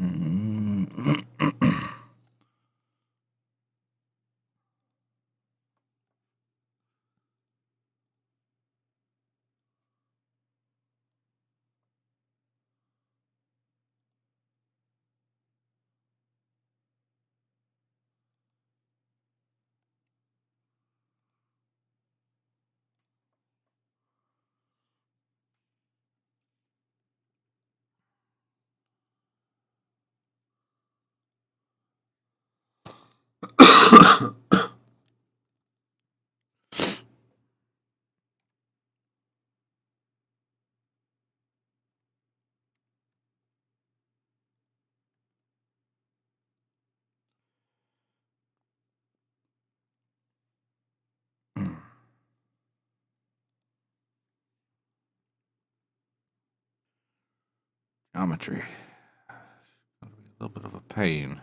Mm. Geometry. Gonna be a little bit of a pain.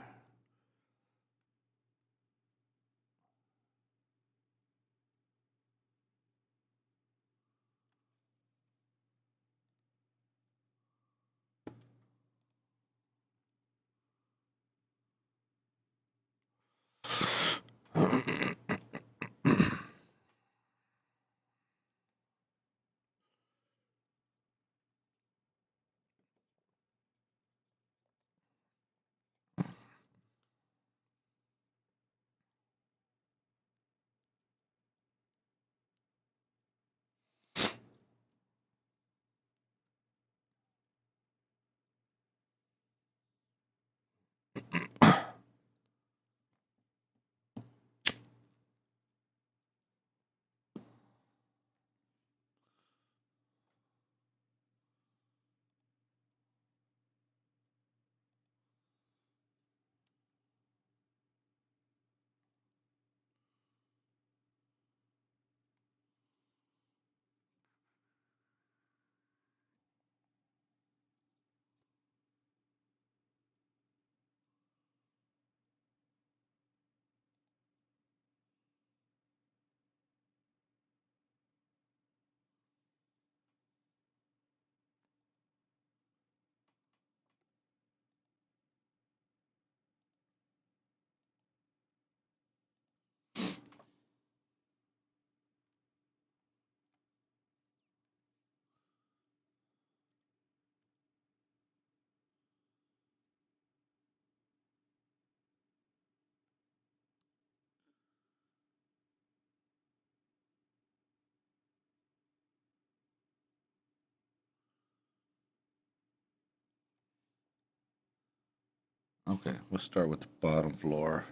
Okay, we'll start with the bottom floor.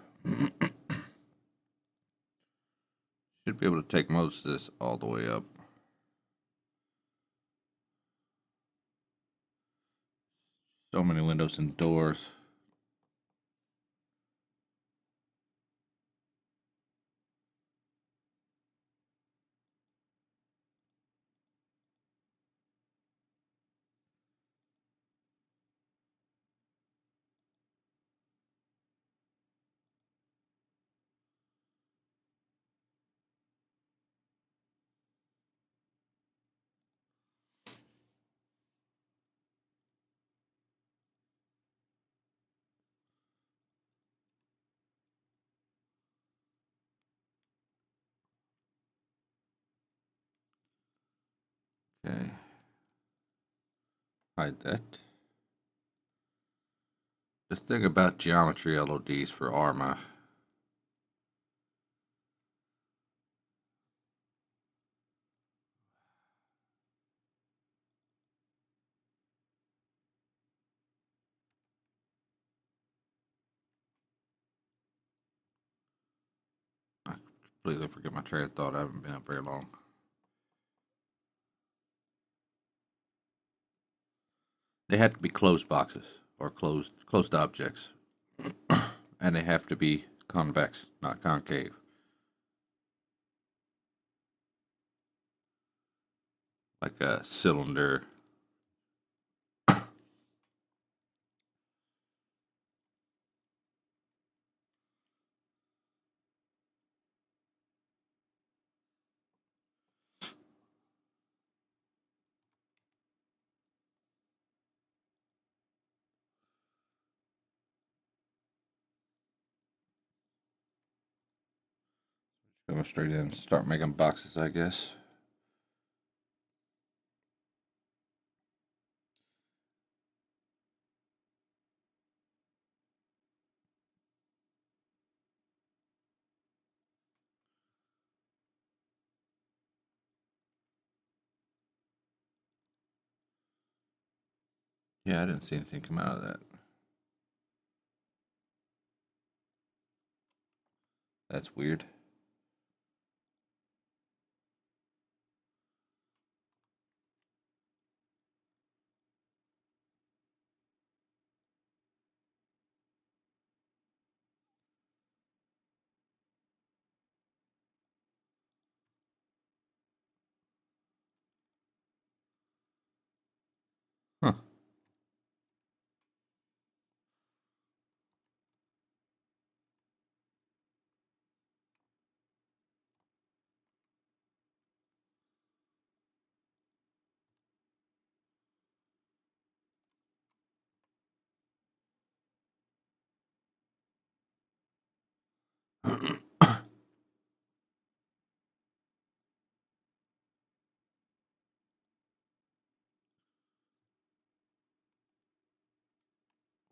Should be able to take most of this all the way up. So many windows and doors. Okay. Hide that. The thing about geometry LODs for Arma. I completely forget my train of thought. I haven't been up very long. They have to be closed boxes or closed objects. And they have to be convex, not concave. Like a cylinder. Go straight in and start making boxes, I guess. Yeah, I didn't see anything come out of that. That's weird. Huh.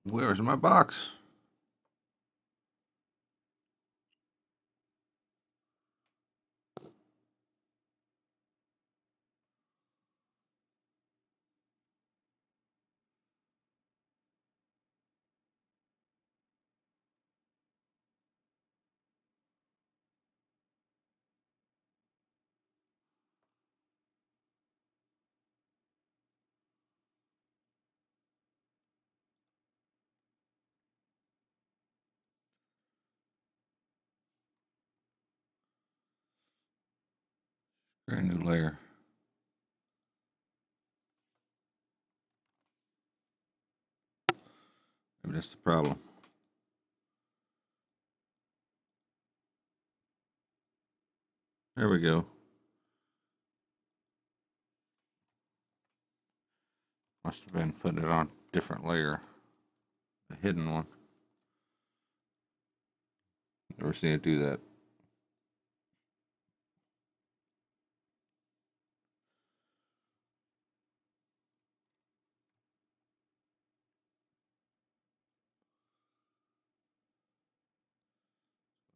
Where's my box? Brand new layer. Maybe that's the problem. There we go. Must have been putting it on a different layer. A hidden one. Never seen it do that.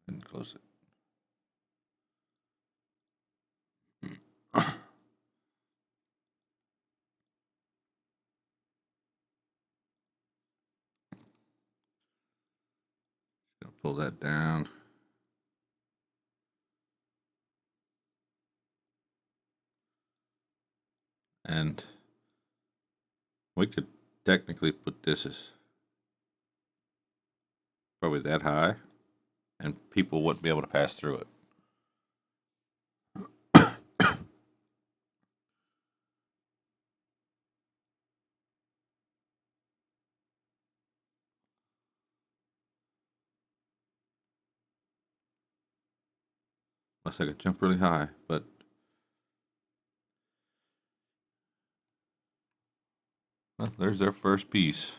And close it. Gonna pull that down. And we could technically put this as probably that high, and people wouldn't be able to pass through it. Unless I could jump really high, but well, there's their first piece.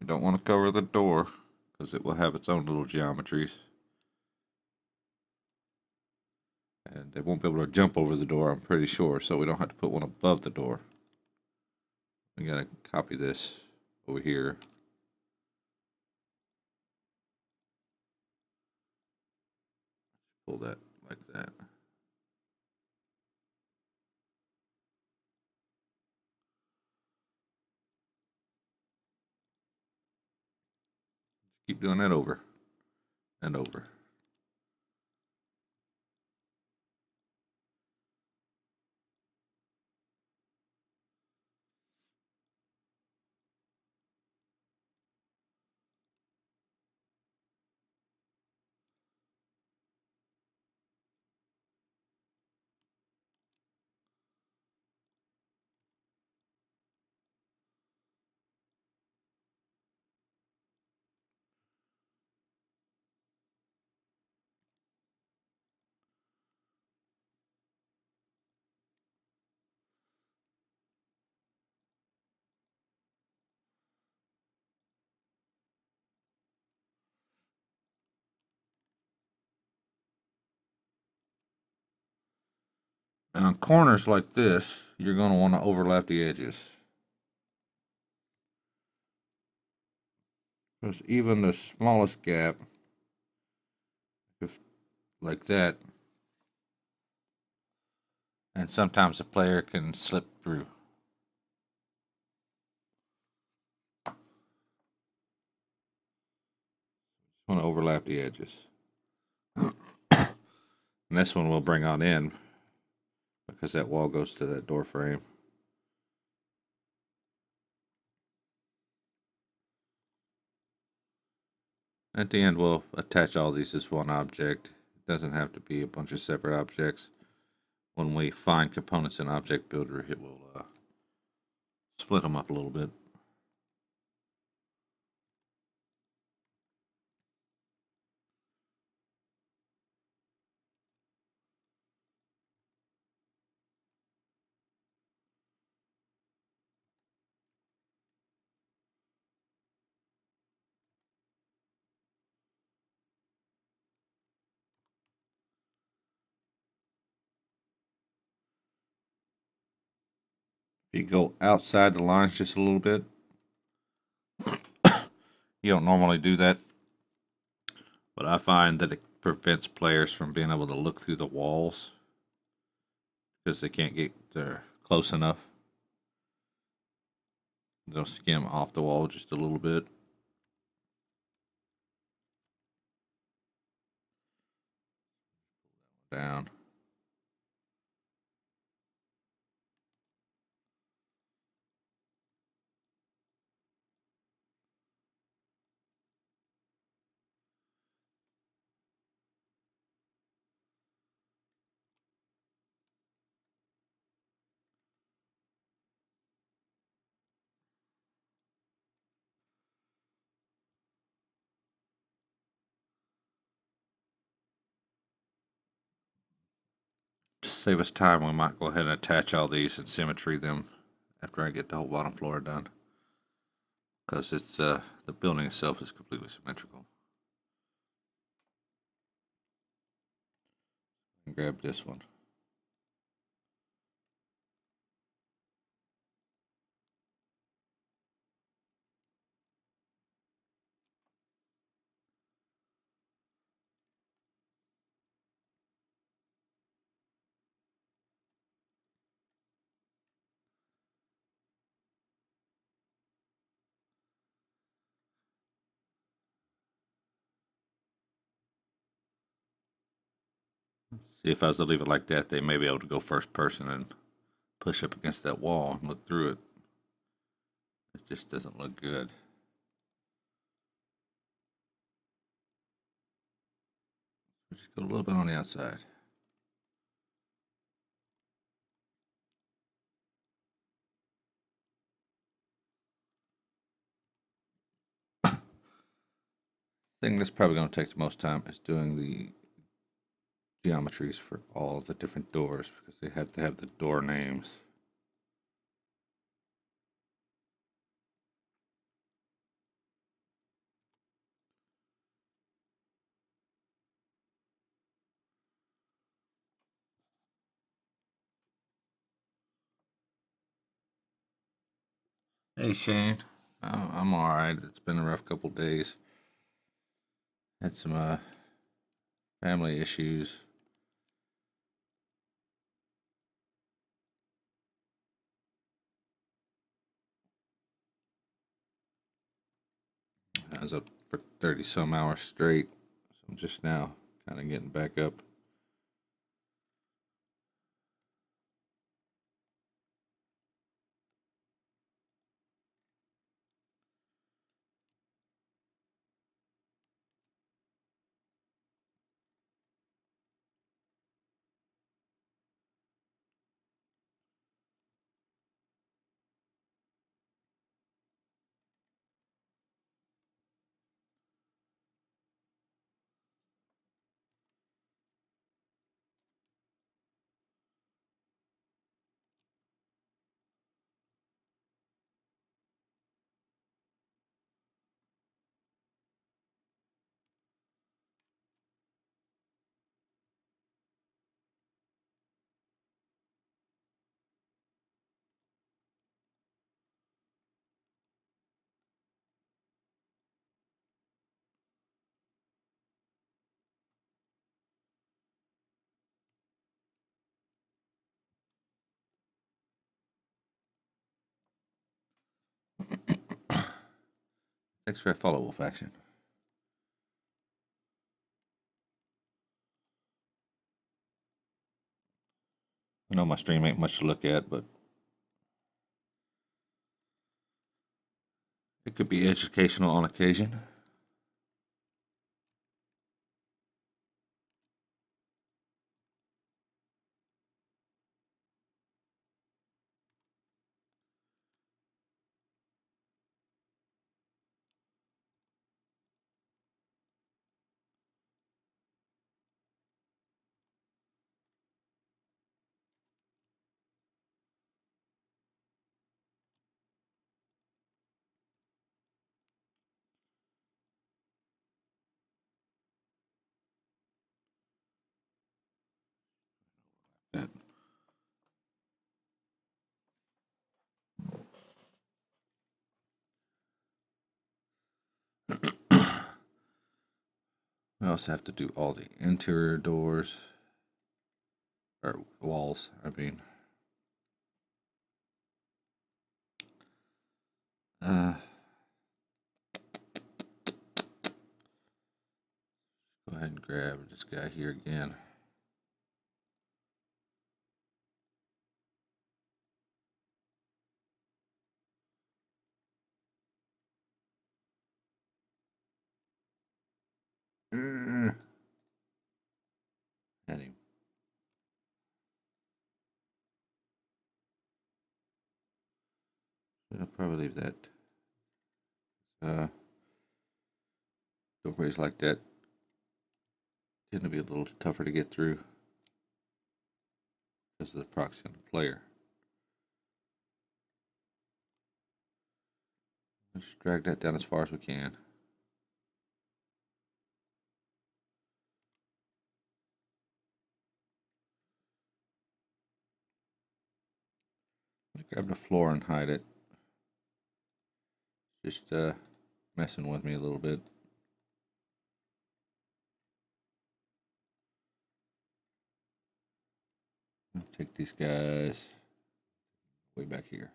We don't want to cover the door because it will have its own little geometries. And they won't be able to jump over the door, I'm pretty sure, so we don't have to put one above the door. We gotta copy this over here. Pull that like that. Keep doing that over and over. And on corners like this, you're going to want to overlap the edges. Because even the smallest gap, if like that, and sometimes the player can slip through. Just want to overlap the edges. And this one we'll bring on in because that wall goes to that door frame. At the end, we'll attach all these as one object. It doesn't have to be a bunch of separate objects. When we find components in Object Builder, it will split them up a little bit. If you go outside the lines just a little bit, you don't normally do that, but I find that it prevents players from being able to look through the walls because they can't get there close enough. They'll skim off the wall just a little bit. Down. To save us time, we might go ahead and attach all these and symmetry them after I get the whole bottom floor done, because it's the building itself is completely symmetrical. And grab this one. See, if I was to leave it like that, they may be able to go first person and push up against that wall and look through it. It just doesn't look good. Just go a little bit on the outside. Thing that's probably going to take the most time is doing the geometries for all the different doors because they have to have the door names. Hey Shane, I'm all right. It's been a rough couple days. Had some family issues. I was up for 30 some hours straight, so I'm just now kind of getting back up. Thanks for that follow, Wolf Action. I know my stream ain't much to look at, but it could be educational on occasion. That. We also have to do all the interior doors, or walls, I mean. Go ahead and grab this guy here again. Had him. I'll probably leave that. Doorways like that tend to be a little tougher to get through because of the proxy on the player. Let's drag that down as far as we can. Grab the floor and hide it. Just messing with me a little bit. I'll take these guys way back here.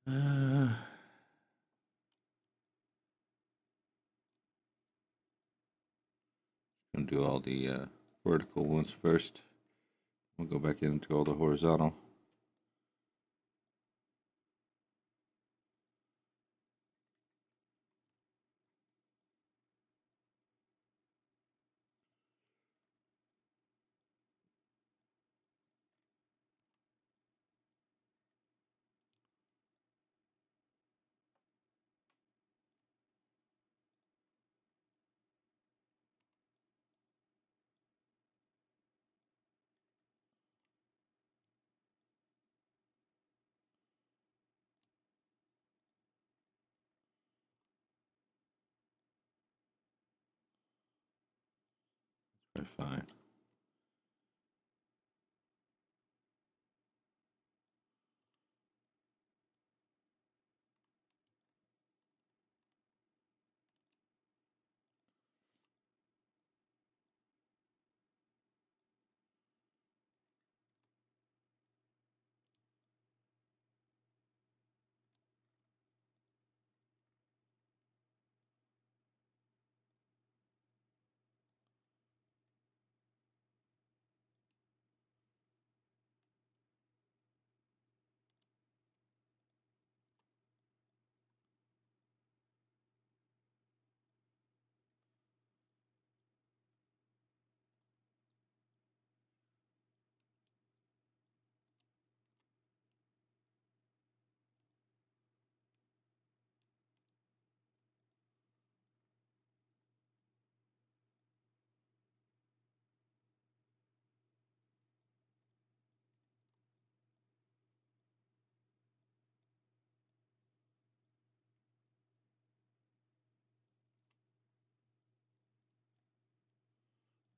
Gonna do all the vertical ones first. We'll go back into all the horizontal. Very fine.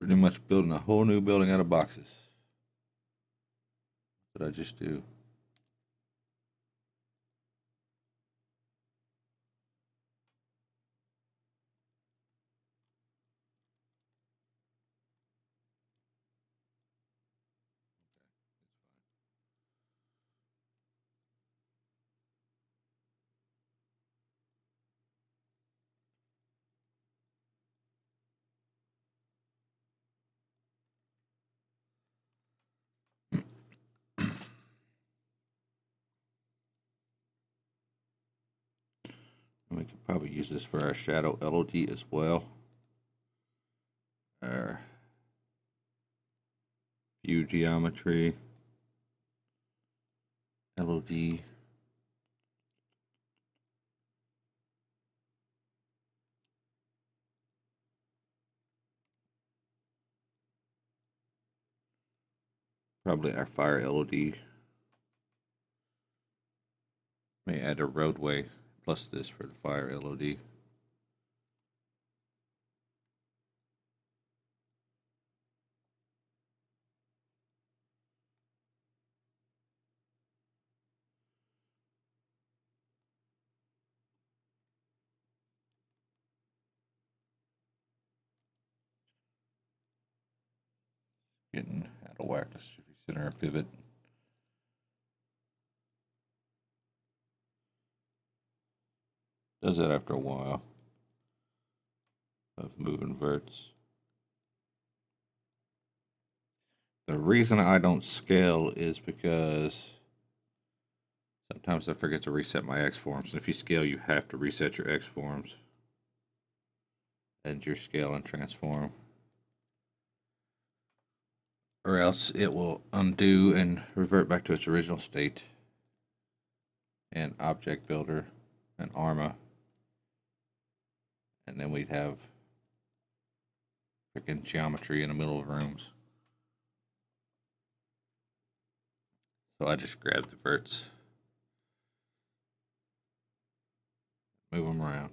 Pretty much building a whole new building out of boxes. What did I just do? We could probably use this for our shadow LOD as well. Our view geometry LOD. Probably our fire LOD. May add a roadway plus this for the fire LOD. Getting out of whack. Let's center our pivot. Does that after a while of moving verts. The reason I don't scale is because sometimes I forget to reset my X forms. And if you scale, you have to reset your X forms and your scale and transform, or else it will undo and revert back to its original state. And object builder and ARMA, and then we'd have freaking geometry in the middle of rooms. So I just grab the verts, move them around.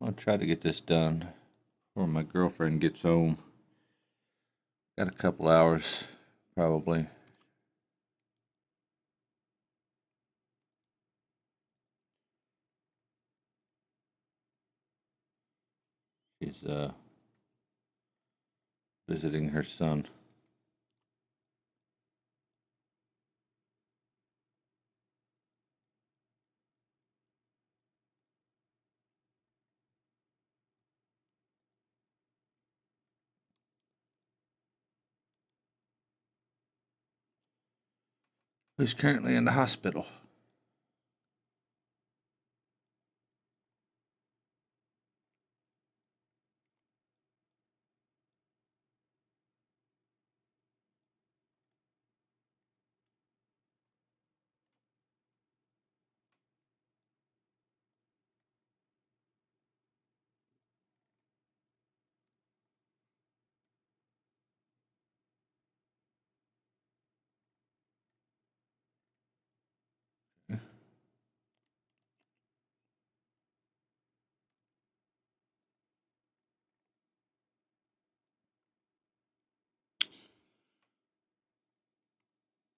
I'll try to get this done before my girlfriend gets home. Got a couple hours, probably. She's visiting her son. Who's currently in the hospital.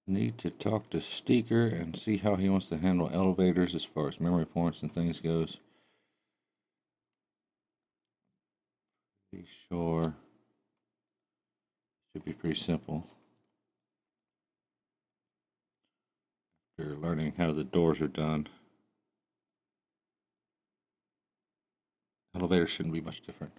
Need to talk to Steaker and see how he wants to handle elevators as far as memory points and things goes. Be sure. Should be pretty simple. You're learning how the doors are done. Elevators shouldn't be much different.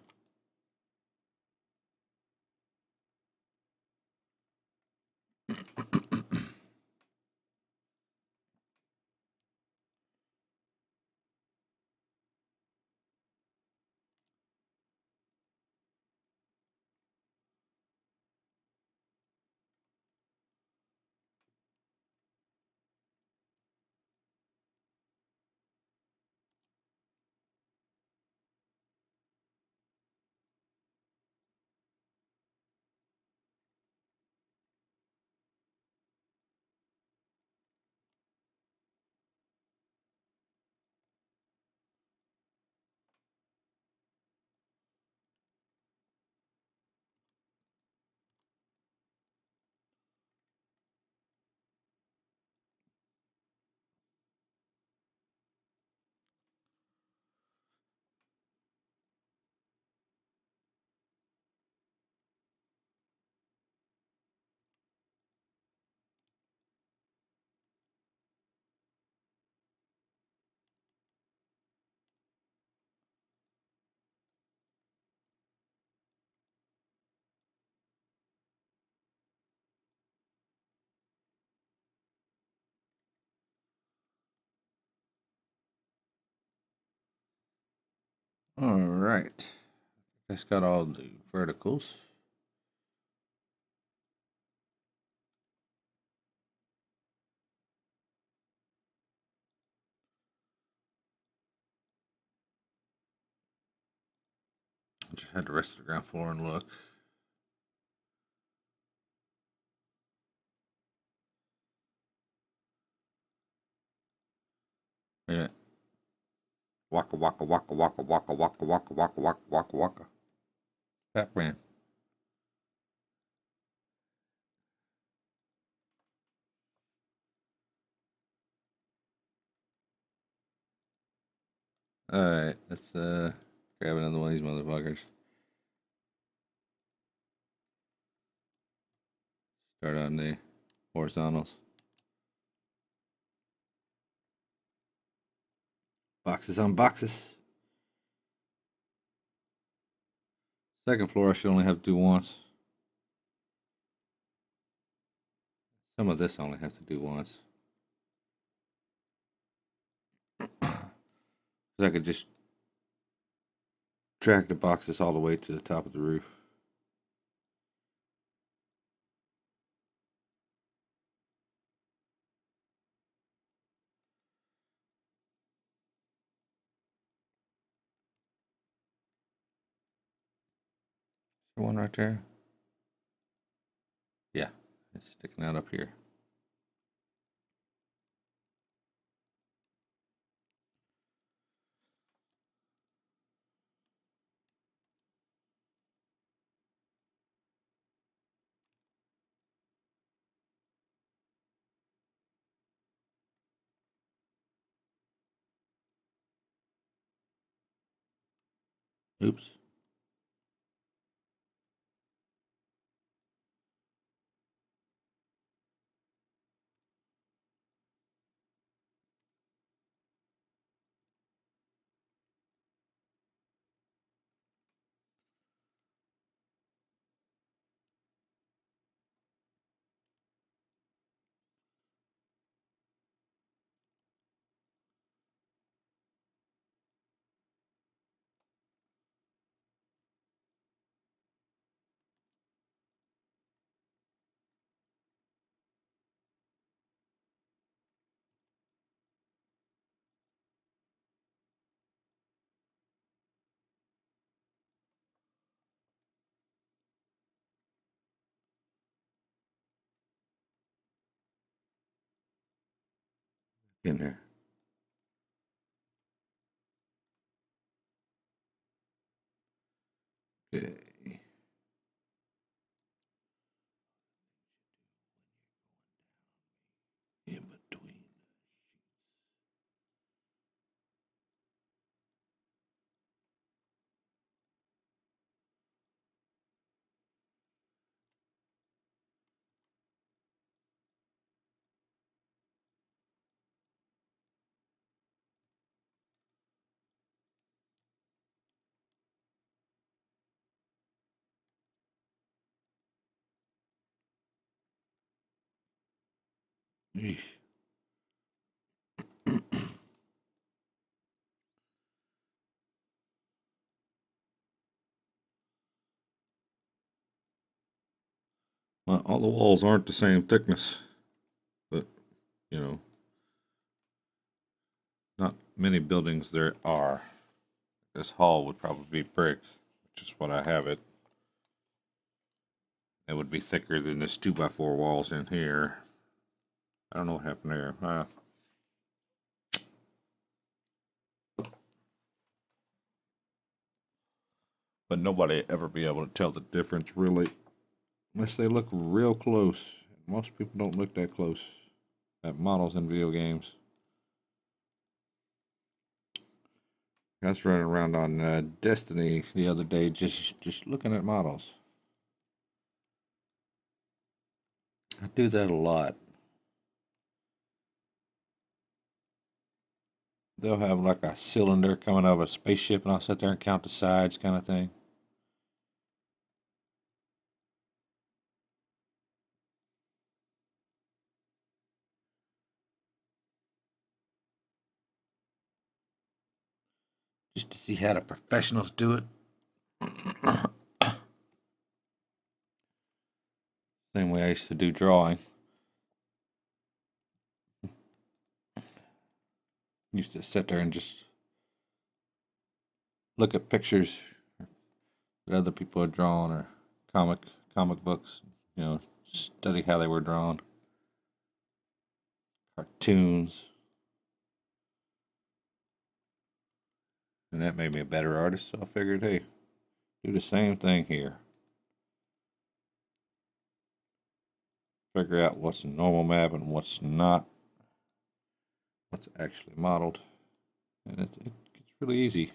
All right. That's got all the verticals. Just had the rest of the ground floor and look. Yeah. Waka waka waka waka waka waka waka waka waka waka waka. Pac-Man. Alright, let's grab another one of these motherfuckers. Start on the horizontals. Boxes on boxes. Second floor I should only have to do once. Some of this I only have to do once. Because I could just drag the boxes all the way to the top of the roof. Is there one right there? Yeah, it's sticking out up here. Oops. In there. Okay. Eesh. Well, all the walls aren't the same thickness, but you know, not many buildings there are. This hall would probably be brick, which is what I have it. It would be thicker than this 2x4 walls in here. I don't know what happened there. But nobody ever be able to tell the difference really, unless they look real close. Most people don't look that close at models in video games. I was running around on Destiny the other day, just looking at models. I do that a lot. They'll have like a cylinder coming out of a spaceship, and I'll sit there and count the sides, kind of thing. Just to see how the professionals do it. Same way I used to do drawing. Used to sit there and just look at pictures that other people had drawn or comic books, study how they were drawn. Cartoons. And that made me a better artist, so I figured, hey, do the same thing here. Figure out what's a normal map and what's not. What's actually modeled. And it's really easy.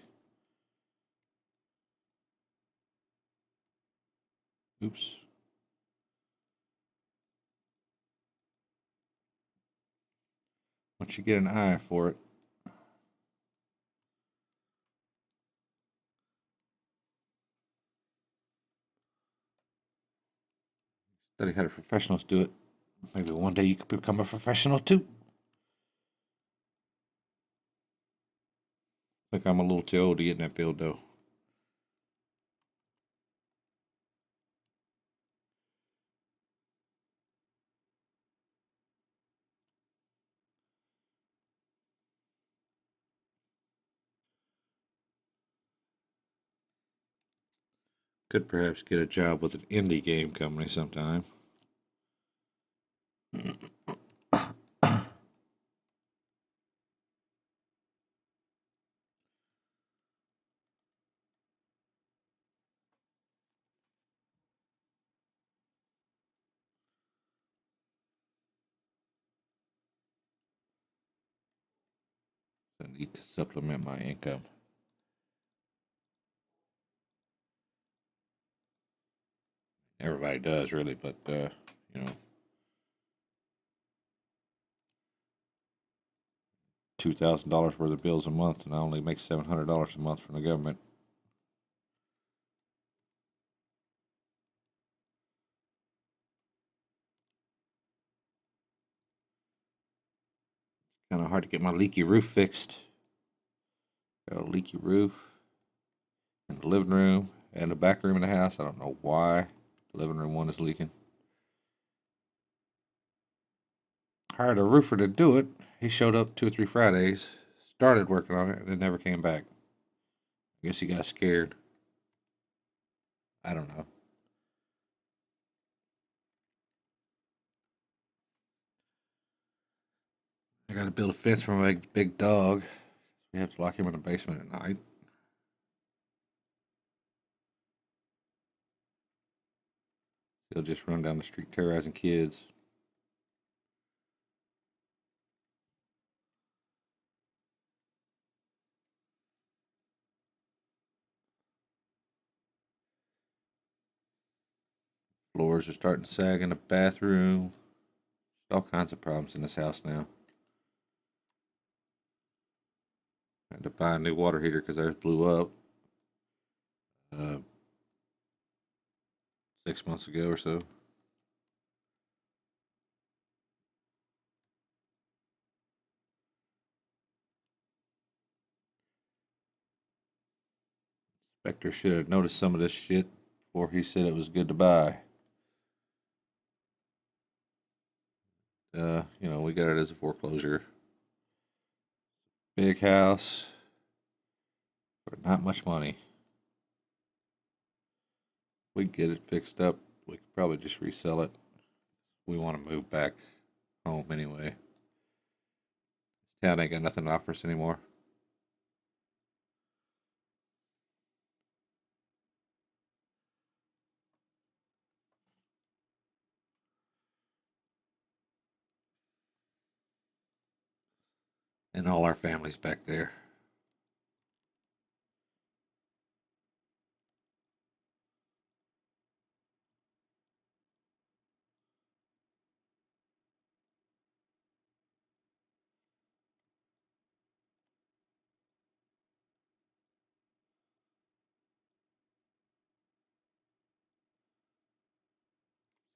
Oops. Once you get an eye for it. Study how the professionals do it. Maybe one day you could become a professional too. I think I'm a little too old to get in that field though. Could perhaps get a job with an indie game company sometime. I need to supplement my income. Everybody does, really, but you know, $2,000 worth of bills a month, and I only make $700 a month from the government. Kind of hard to get my leaky roof fixed. Got a leaky roof in the living room and the back room in the house. I don't know why the living room one is leaking. Hired a roofer to do it. He showed up 2 or 3 Fridays, started working on it, and then never came back. I guess he got scared. I don't know. I got to build a fence for my big dog. We have to lock him in the basement at night. He'll just run down the street terrorizing kids. Floors are starting to sag in the bathroom. All kinds of problems in this house now. I had to buy a new water heater because ours blew up 6 months ago or so. Spectre should have noticed some of this shit before he said it was good to buy. We got it as a foreclosure. Big house, but not much money. We can get it fixed up. We could probably just resell it. We want to move back home anyway. Town ain't got nothing to offer us anymore. And all our families back there.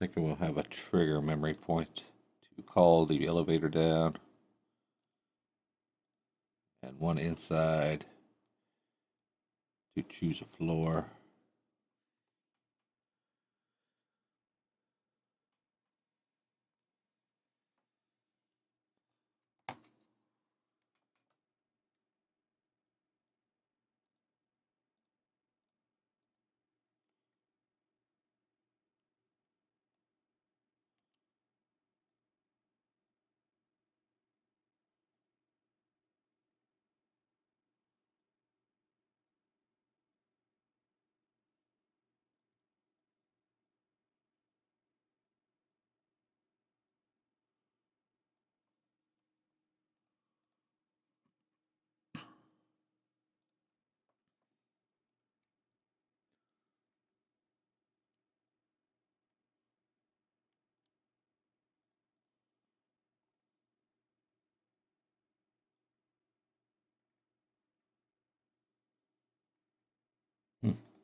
Thinking we'll have a trigger memory point to call the elevator down, and one inside to choose a floor.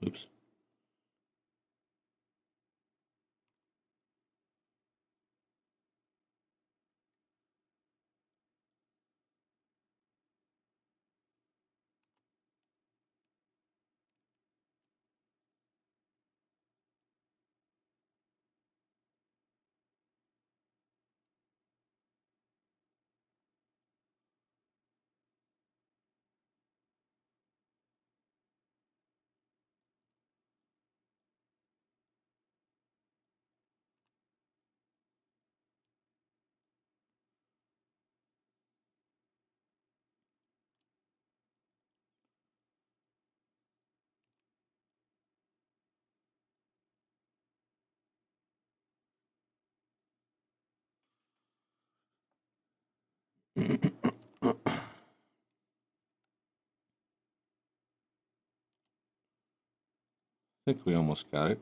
Oops. I think we almost got it.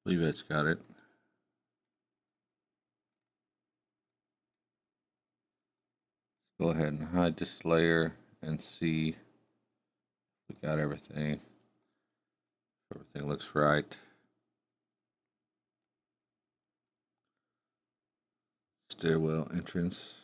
I believe that's got it. Go ahead and hide this layer and see if we got everything. Everything looks right. Stairwell entrance.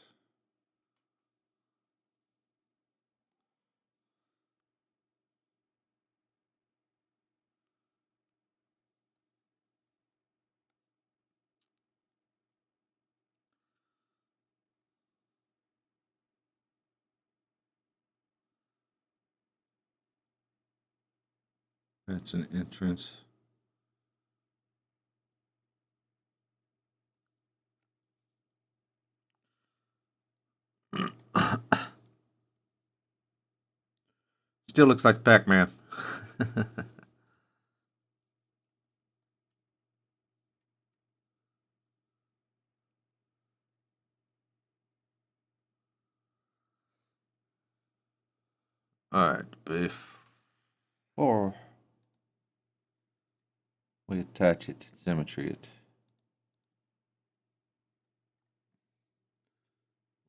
That's an entrance. Still looks like Pac-Man. Alright, before we attach it, symmetry it,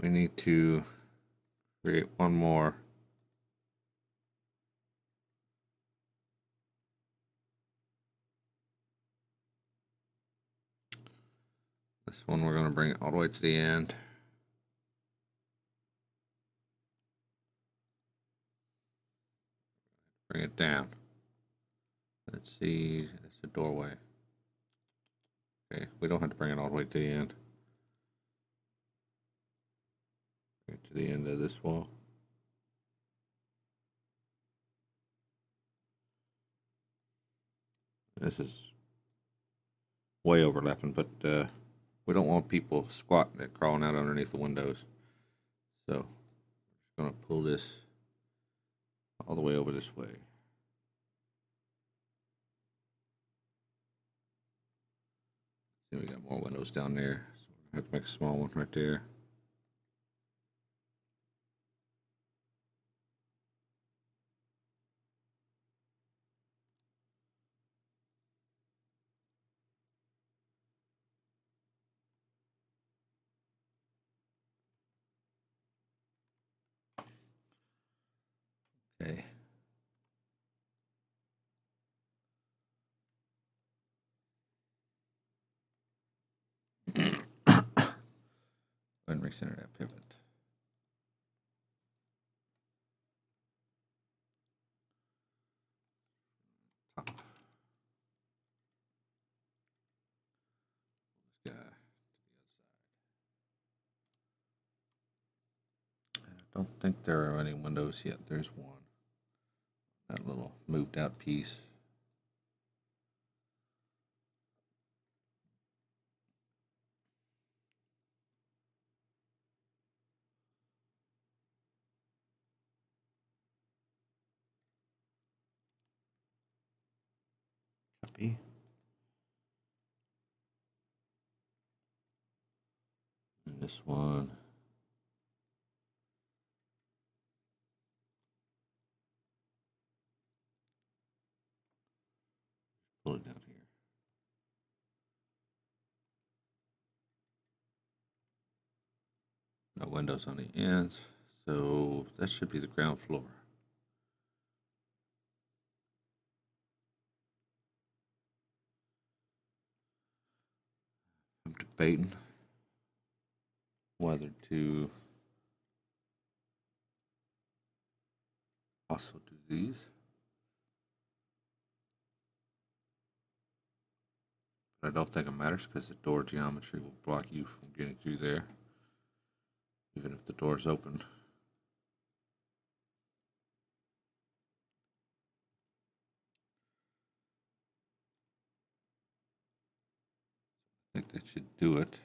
we need to create one more. This one we're going to bring it all the way to the end. Bring it down. Let's see, it's a doorway. Okay, we don't have to bring it all the way to the end. Bring it to the end of this wall. This is way overlapping, but we don't want people squatting and crawling out underneath the windows. So I'm just going to pull this all the way over this way. See, we got more windows down there, so we're going to have to make a small one right there. Okay. Go ahead and recenter that pivot. Top. This guy to the other side. I don't think there are any windows yet. There's one. That little moved out piece. Copy. And this one. Pull it down here. No windows on the ends, so that should be the ground floor. I'm debating whether to also do these. But I don't think it matters because the door geometry will block you from getting through there, even if the door is open. I think that should do it.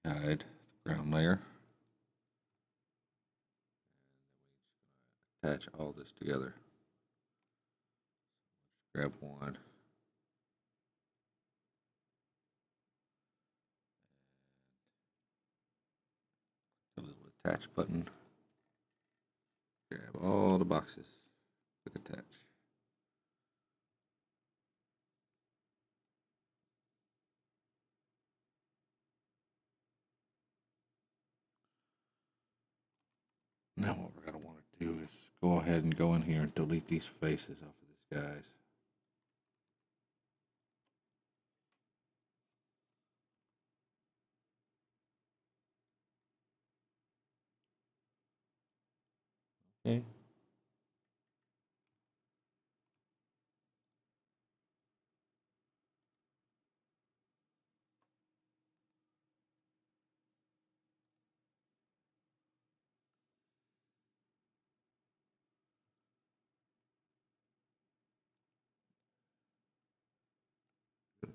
Hide the ground layer. And then we attach all this together. Grab one. The little attach button. Grab all the boxes. Click attach. Now what we're going to want to do is go ahead and go in here and delete these faces off of this guys. Okay.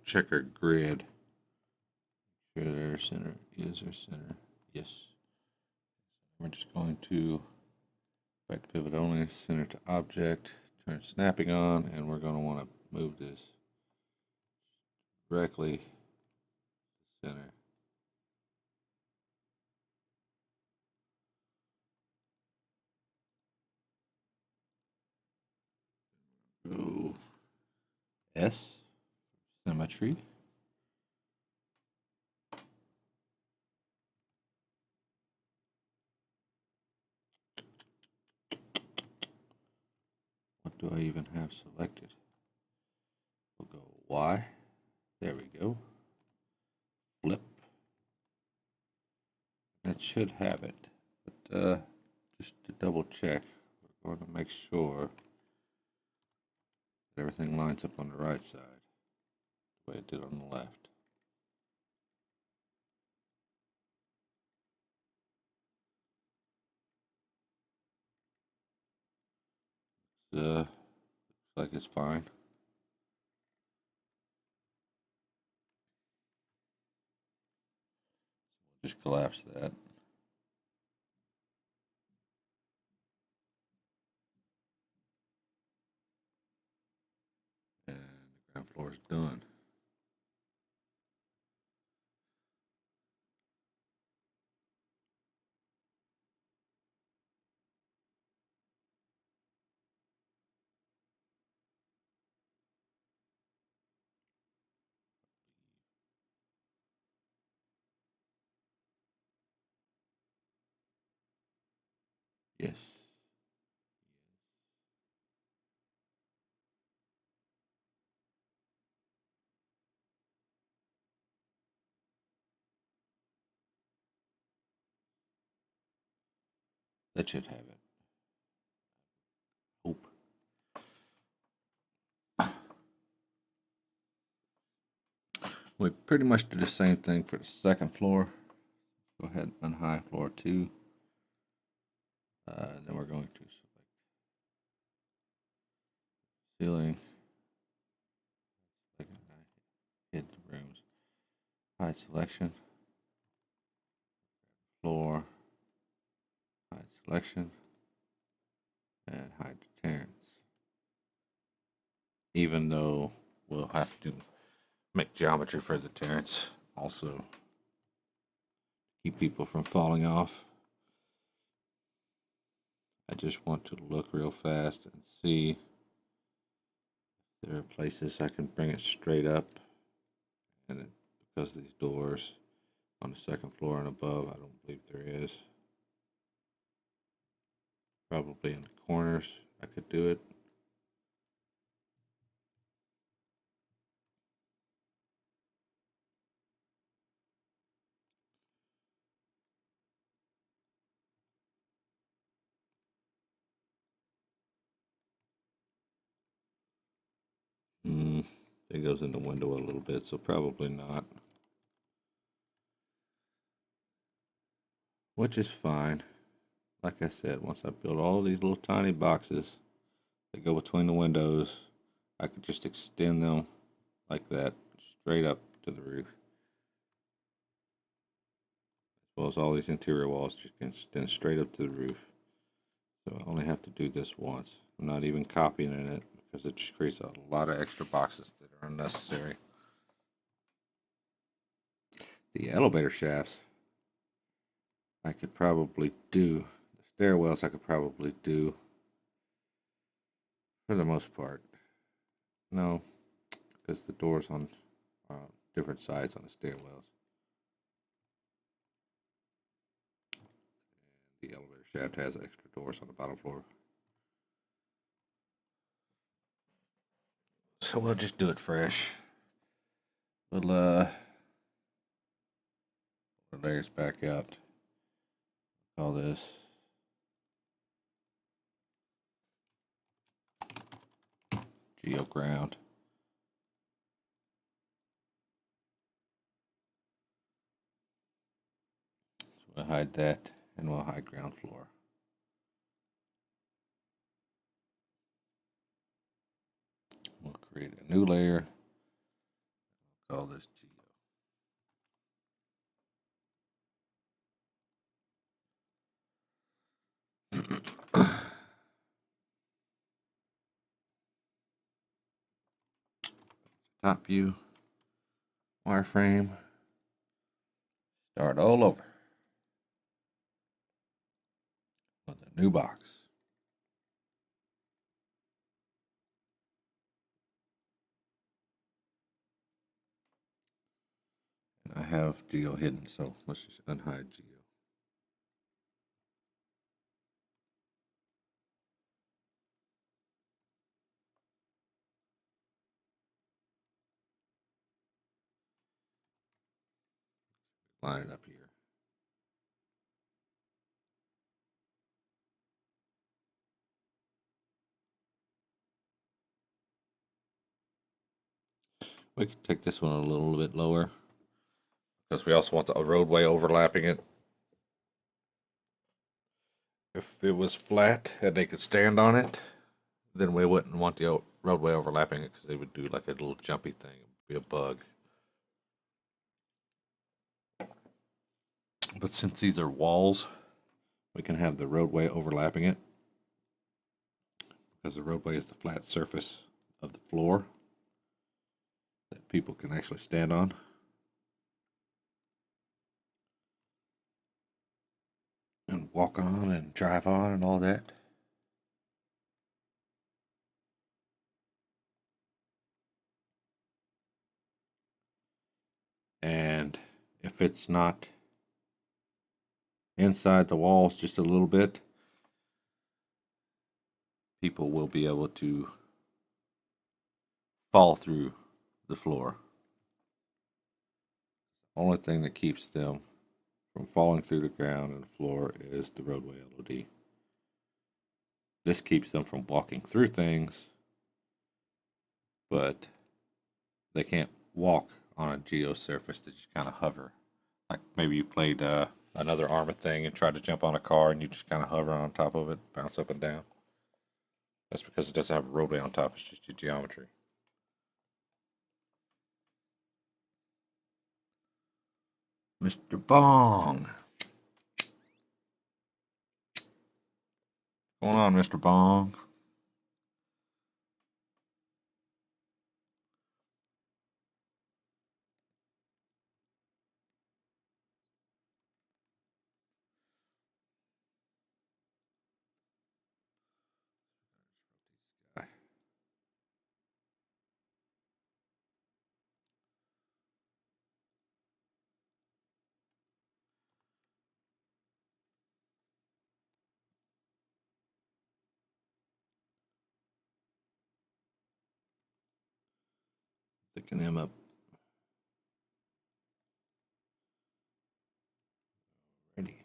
Check our grid. Sure their center is our center. Yes. We're just going to back to pivot only, center to object, turn snapping on, and we're going to want to move this directly to center. Go S, symmetry. do I even have selected? We'll go Y. There we go. Flip. That should have it. But just to double check, we're going to make sure that everything lines up on the right side the way it did on the left. Looks like it's fine. Just collapse that. And the ground floor is done. Yes. That should have it. Hope. We pretty much do the same thing for the second floor. Go ahead and unhigh floor 2. Then we're going to select ceiling. Hit the rooms. Hide selection. Floor. Hide selection. And hide deterrence. Even though we'll have to make geometry for the deterrence also. Keep people from falling off. I just want to look real fast and see if there are places I can bring it straight up. And because of these doors on the second floor and above, I don't believe there is. Probably in the corners I could do it. It goes in the window a little bit, so probably not. Which is fine. Like I said, once I build all these little tiny boxes that go between the windows, I could just extend them like that, straight up to the roof. As well as all these interior walls just can extend straight up to the roof. So I only have to do this once. I'm not even copying it because it just creates a lot of extra boxes that are unnecessary. The elevator shafts, I could probably do. The stairwells, I could probably do for the most part. No, because the doors on different sides on the stairwells. And the elevator shaft has extra doors on the bottom floor. So we'll just do it fresh. We'll the layers back out. Call this geo ground. So we'll hide that and we'll hide ground floor. We'll create a new layer. We'll call this geo. Top view, wireframe, start all over with a new box. And I have geo hidden, so let's just unhide geo. line it up here. We could take this one a little bit lower because we also want the roadway overlapping it. If it was flat and they could stand on it, then we wouldn't want the roadway overlapping it because they would do like a little jumpy thing. It would be a bug. But since these are walls, we can have the roadway overlapping it because the roadway is the flat surface of the floor that people can actually stand on. And walk on and drive on and all that. And if it's not inside the walls just a little bit, people will be able to fall through the floor. The only thing that keeps them from falling through the ground and the floor is the roadway LOD. This keeps them from walking through things, but they can't walk on a geo surface. They just kind of hover. Like maybe you played another Arma thing and tried to jump on a car and you just kind of hover on top of it, bounce up and down. That's because it doesn't have a roadway on top. It's just your geometry. Mr. Bong. What's going on, Mr. Bong? Thicken him up. Ready.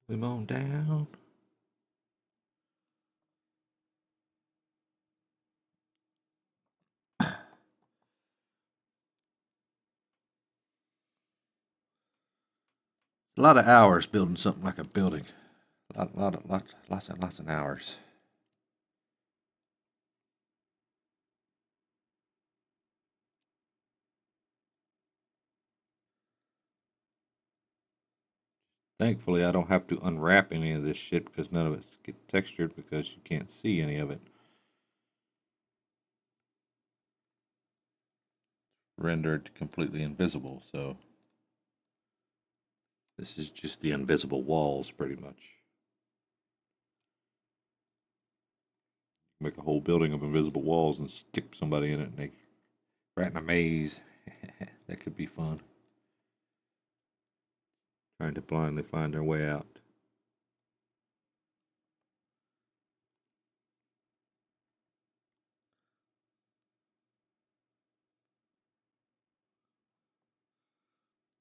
Move on down. A lot of hours building something like a building. Lots of hours. Thankfully, I don't have to unwrap any of this shit because none of it's get textured because you can't see any of it. Rendered completely invisible, so this is just the invisible walls pretty much. Make a whole building of invisible walls and stick somebody in it and they right in a maze. That could be fun. Trying to blindly find their way out.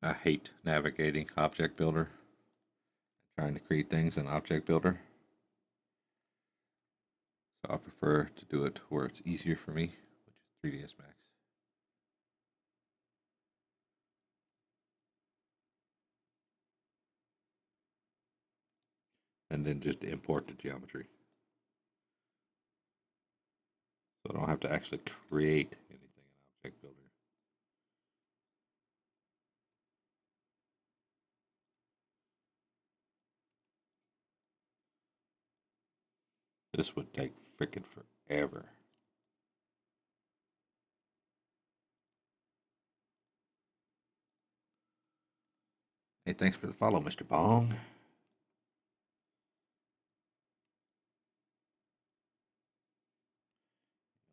I hate navigating Object Builder. Trying to create things in Object Builder. So I prefer to do it where it's easier for me, which is 3ds Max. And then just import the geometry. So I don't have to actually create anything in Object Builder. This would take freaking forever. Hey, thanks for the follow, Mr. Bong.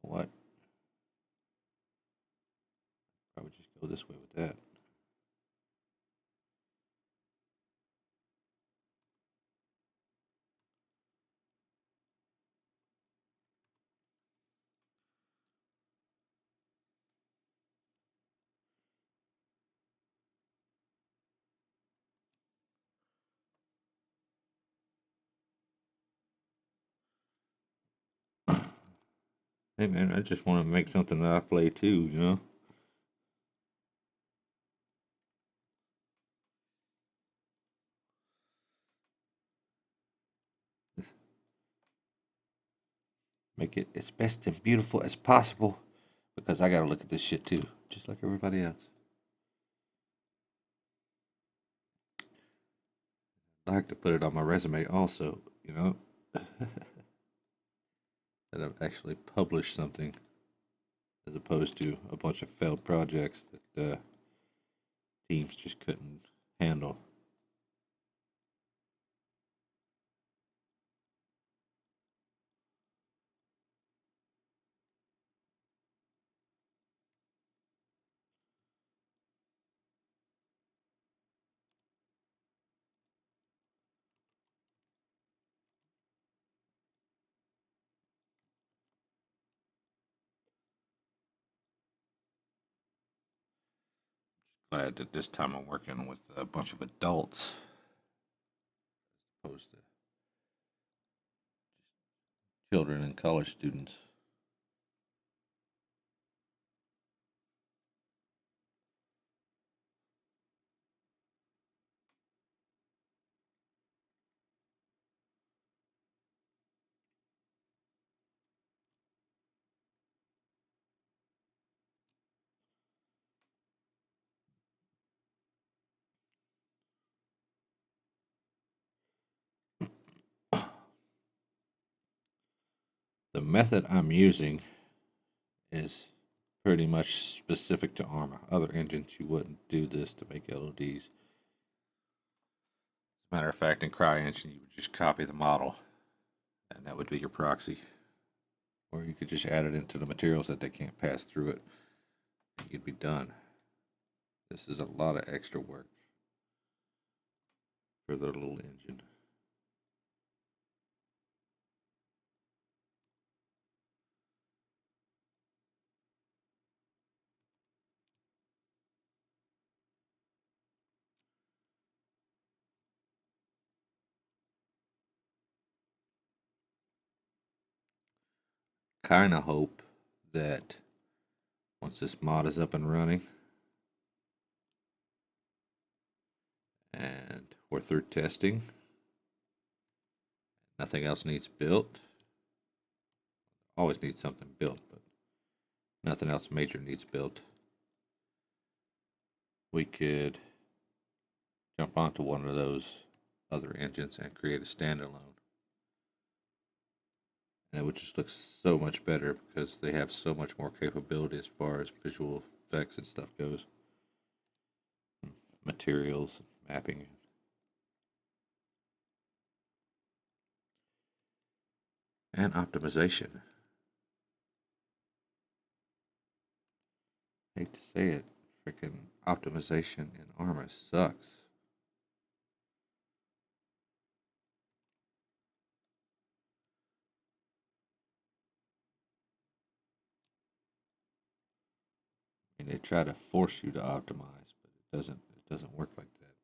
What? I would just go this way with that. Hey man, I just want to make something that I play too, you know? Just make it as best and beautiful as possible because I gotta look at this shit too, just like everybody else. I like to put it on my resume also, you know? That I've actually published something as opposed to a bunch of failed projects that teams just couldn't handle. Glad that this time I'm working with a bunch of adults opposed to children and college students. The method I'm using is pretty much specific to ARMA. Other engines, you wouldn't do this to make LODs. As a matter of fact, in CryEngine, you would just copy the model, and that would be your proxy. Or you could just add it into the materials that they can't pass through it, and you'd be done. This is a lot of extra work for their little engine. Kind of hope that once this mod is up and running and we're through testing, nothing else needs built. Always needs something built, but nothing else major needs built. We could jump onto one of those other engines and create a standalone. And it would just look so much better because they have so much more capability as far as visual effects and stuff goes. Materials, mapping. And optimization. Hate to say it, freaking optimization in Arma sucks. I mean, they try to force you to optimize, but it doesn't work like that.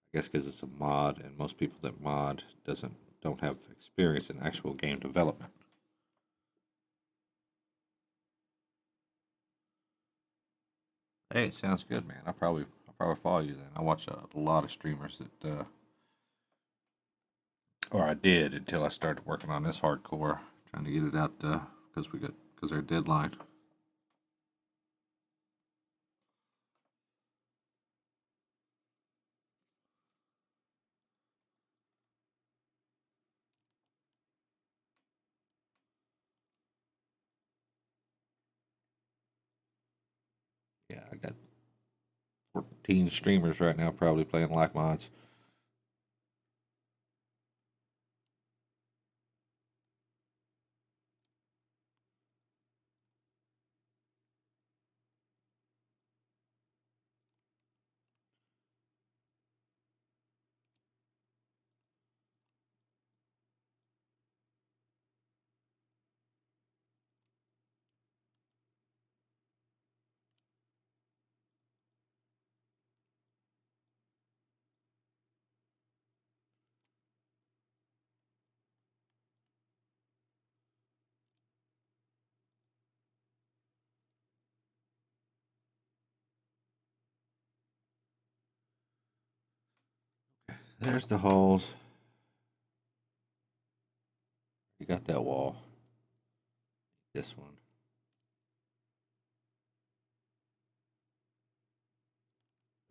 I guess because it's a mod, and most people that mod don't have experience in actual game development. Hey, it sounds good, man. I'll probably follow you then. I watch a lot of streamers that, or I did until I started working on this hardcore, trying to get it out because our deadline. Yeah, I got 14 streamers right now, probably playing live mods. There's the holes. You got that wall. This one.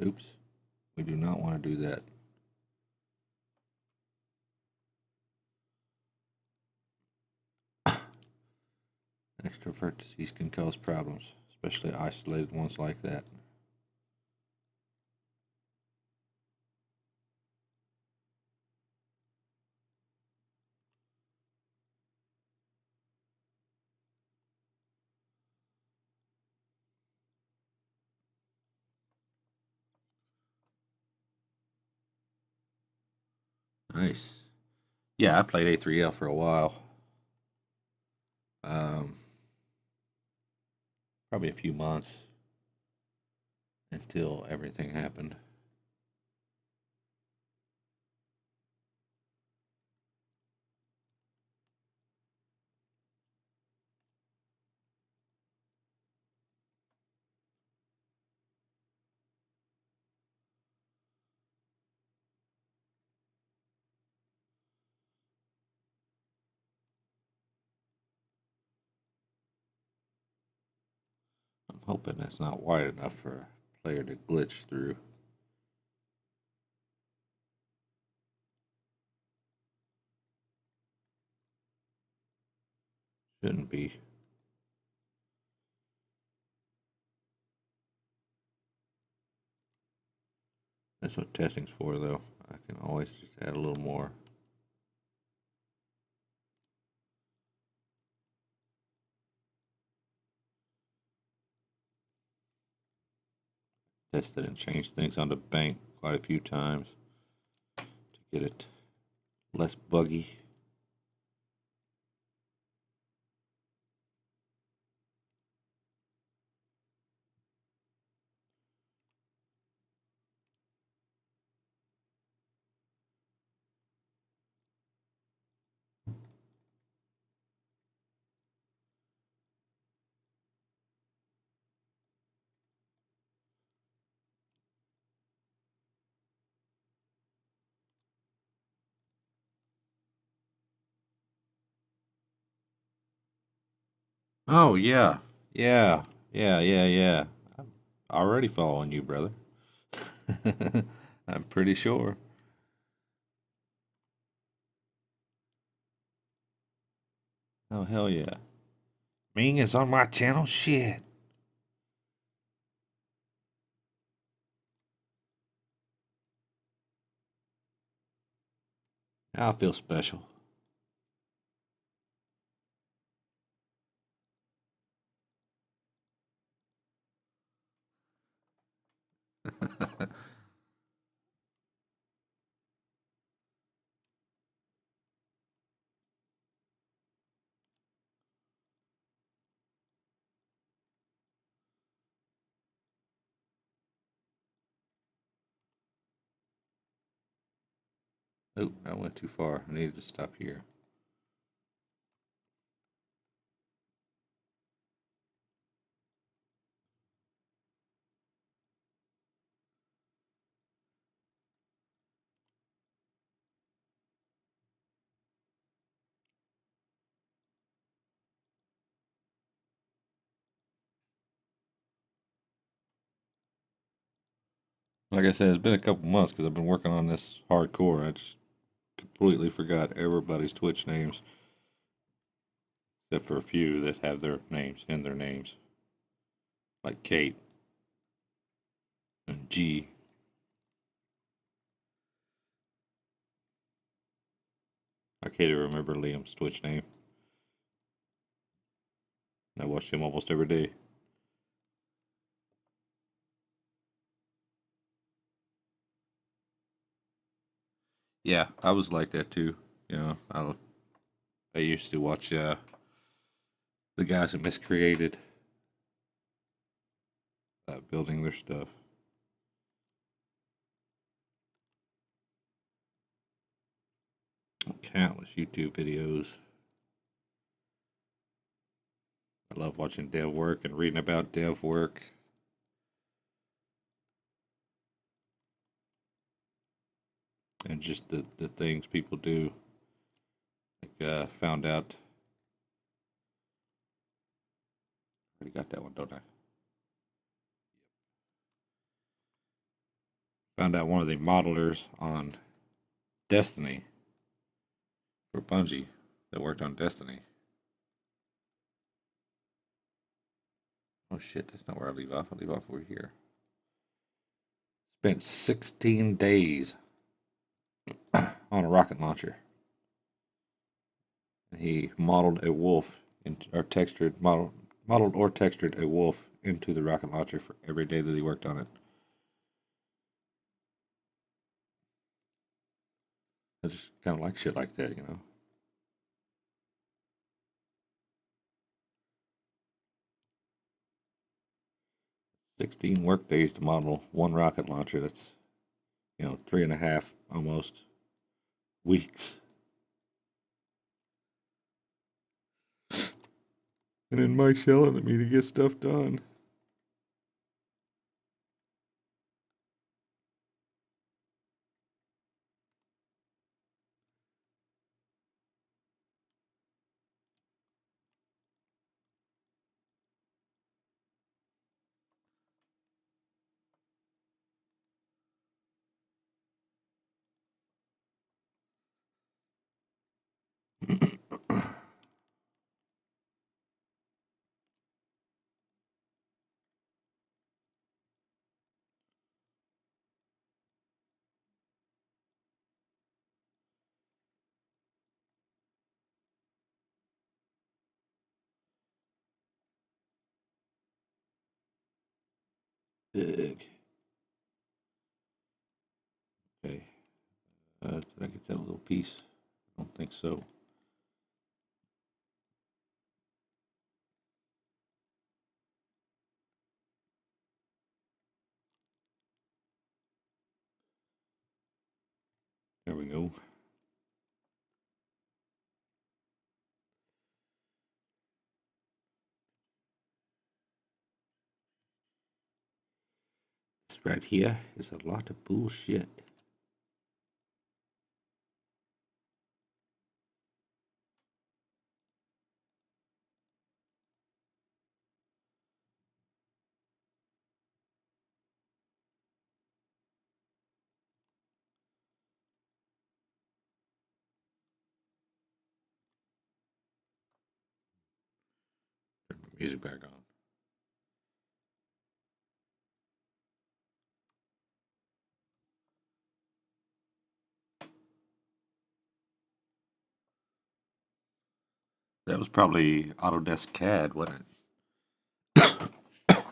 Oops. We do not want to do that. Extra vertices can cause problems, especially isolated ones like that. Nice. Yeah, I played A3L for a while. Um, Probably a few months until everything happened. I'm hoping that's not wide enough for a player to glitch through. Shouldn't be. That's what testing's for, though. I can always just add a little more. Tested and changed things on the bank quite a few times to get it less buggy. Oh, yeah. Yeah. I'm already following you, brother. I'm pretty sure. Oh, hell yeah. Ming is on my channel? Shit. I feel special. Oh, I went too far. I needed to stop here. Like I said, it's been a couple months because I've been working on this hardcore. I just completely forgot everybody's Twitch names, except for a few that have their names in their names, like Kate and G. I can't even remember Liam's Twitch name. I watch him almost every day. Yeah, I was like that too. You know, I used to watch the guys that miscreated building their stuff. Countless YouTube videos. I love watching dev work and reading about dev work. and just the things people do. Like, found out, already got that one, don't I? Found out one of the modelers on Destiny for Bungie that worked on Destiny. Oh shit, that's not where I leave off. I leave off over here. Spent 16 days on a rocket launcher. He modeled a wolf or modeled or textured a wolf into the rocket launcher for every day that he worked on it. I just kind of like shit like that, you know. 16 work days to model one rocket launcher. That's, 3.5 almost weeks. And then Mike's yelling at me to get stuff done. Ugh. Okay. Did I get that little piece? I don't think so. There we go. This right here is a lot of bullshit. Turn the music back on. That was probably Autodesk CAD, wasn't it?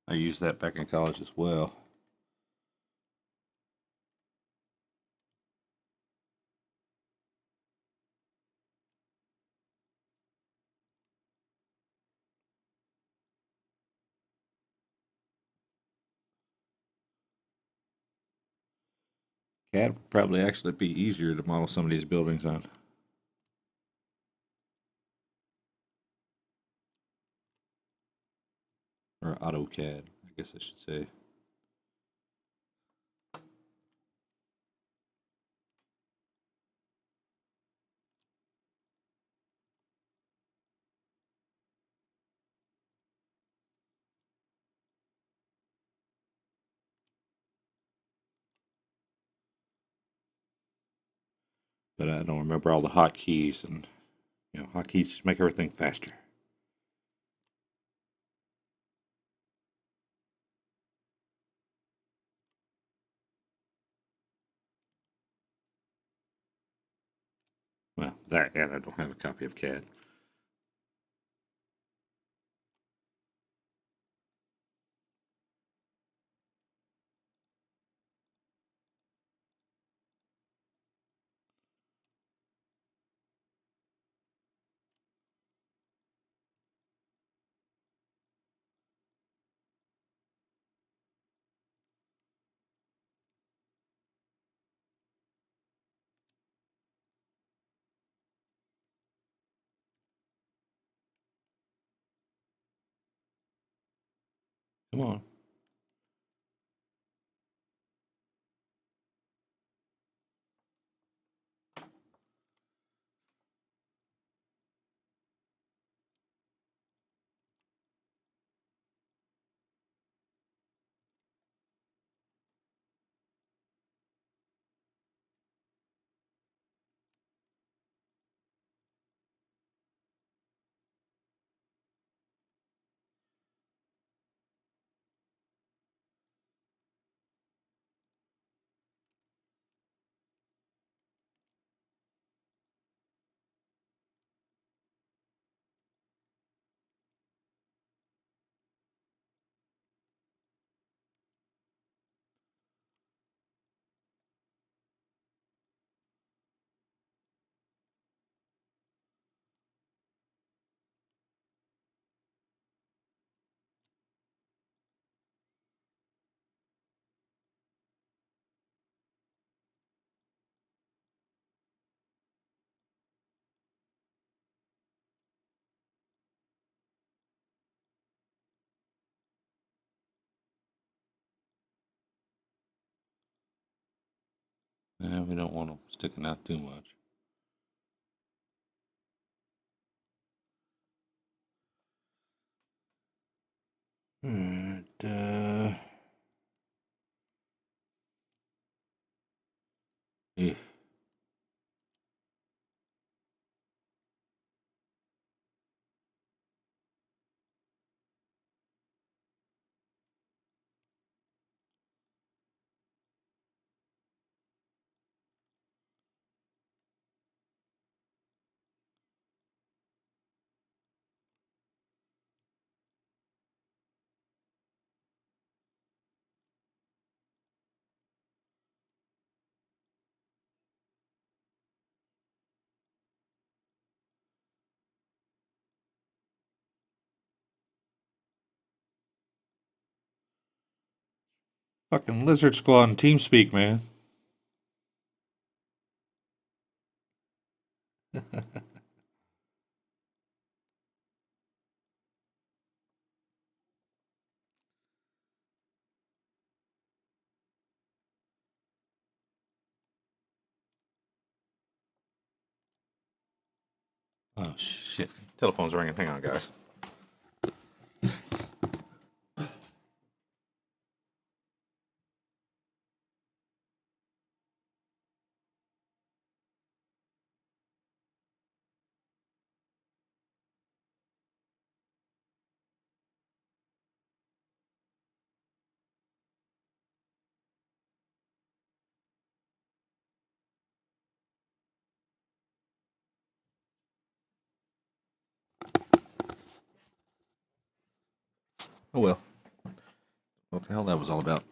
I used that back in college as well. CAD would probably actually be easier to model some of these buildings on. Or AutoCAD, I guess I should say. But I don't remember all the hotkeys, and hotkeys just make everything faster. Well, that and I don't have a copy of CAD. Come on. And we don't want them sticking out too much. Alright, yeah. Fucking Lizard Squad and TeamSpeak, man. Oh, shit. Telephone's ringing. Hang on, guys. Oh, well. What the hell that was all about?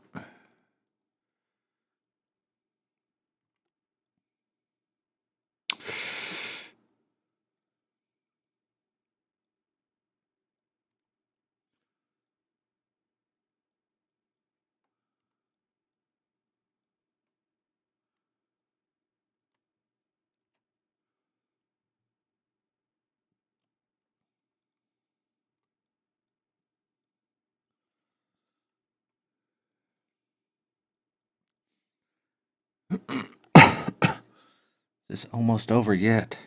It's almost over yet.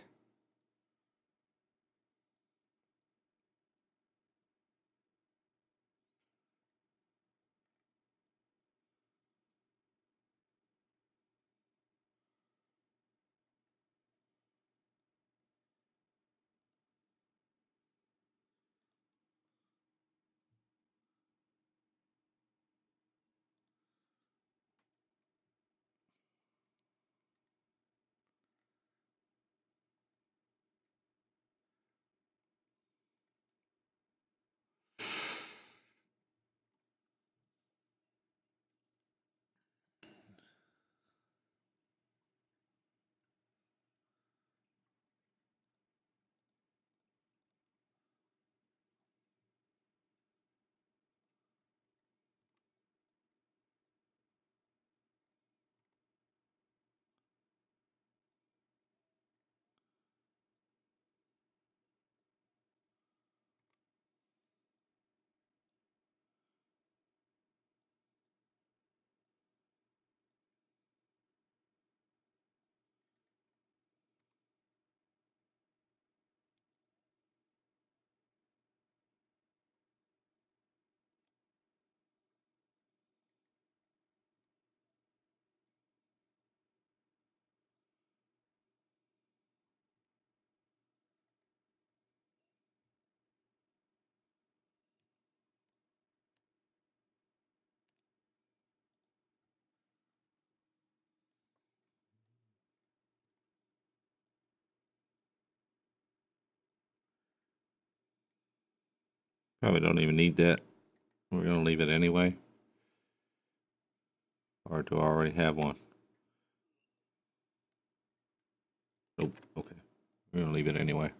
Probably don't even need that. We're going to leave it anyway. Or do I already have one? Nope. Okay. We're going to leave it anyway.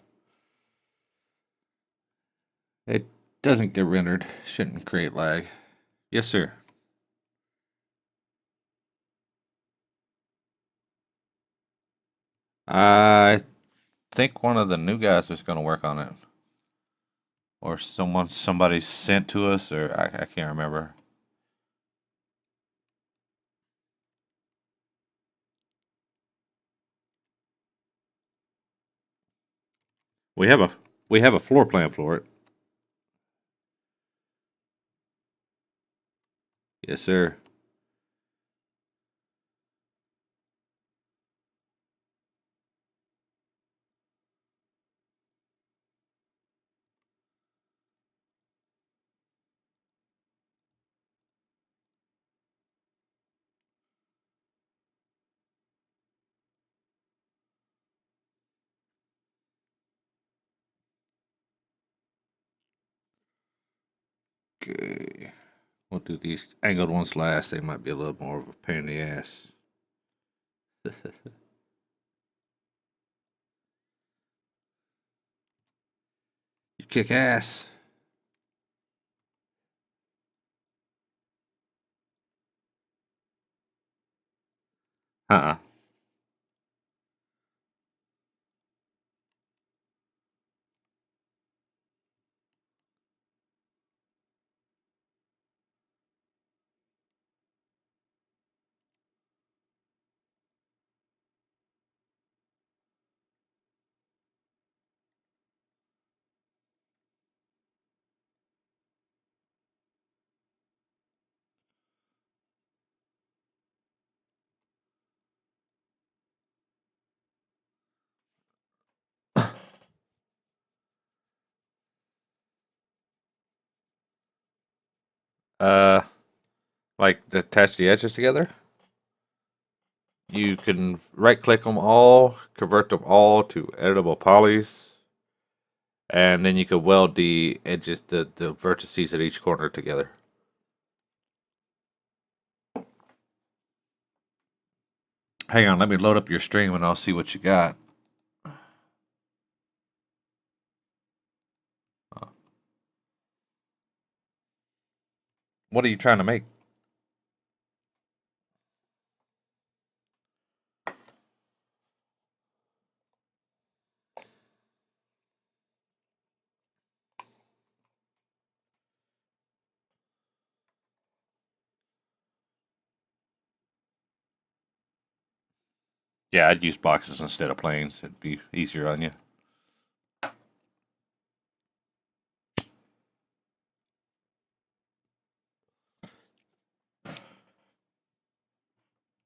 It doesn't get rendered. Shouldn't create lag. Yes, sir. I think one of the new guys was going to work on it. Or somebody sent to us, or I can't remember. We have a floor plan for it. Yes, sir. Okay. We'll do these angled ones last. They might be a little more of a pain in the ass. You kick ass. Uh-uh. Uh, like attach the edges together. You can right click them all, convert them all to editable polys, and then you can weld the edges, the vertices at each corner together. Hang on, let me load up your stream and I'll see what you got. What are you trying to make? Yeah, I'd use boxes instead of planes. It'd be easier on you.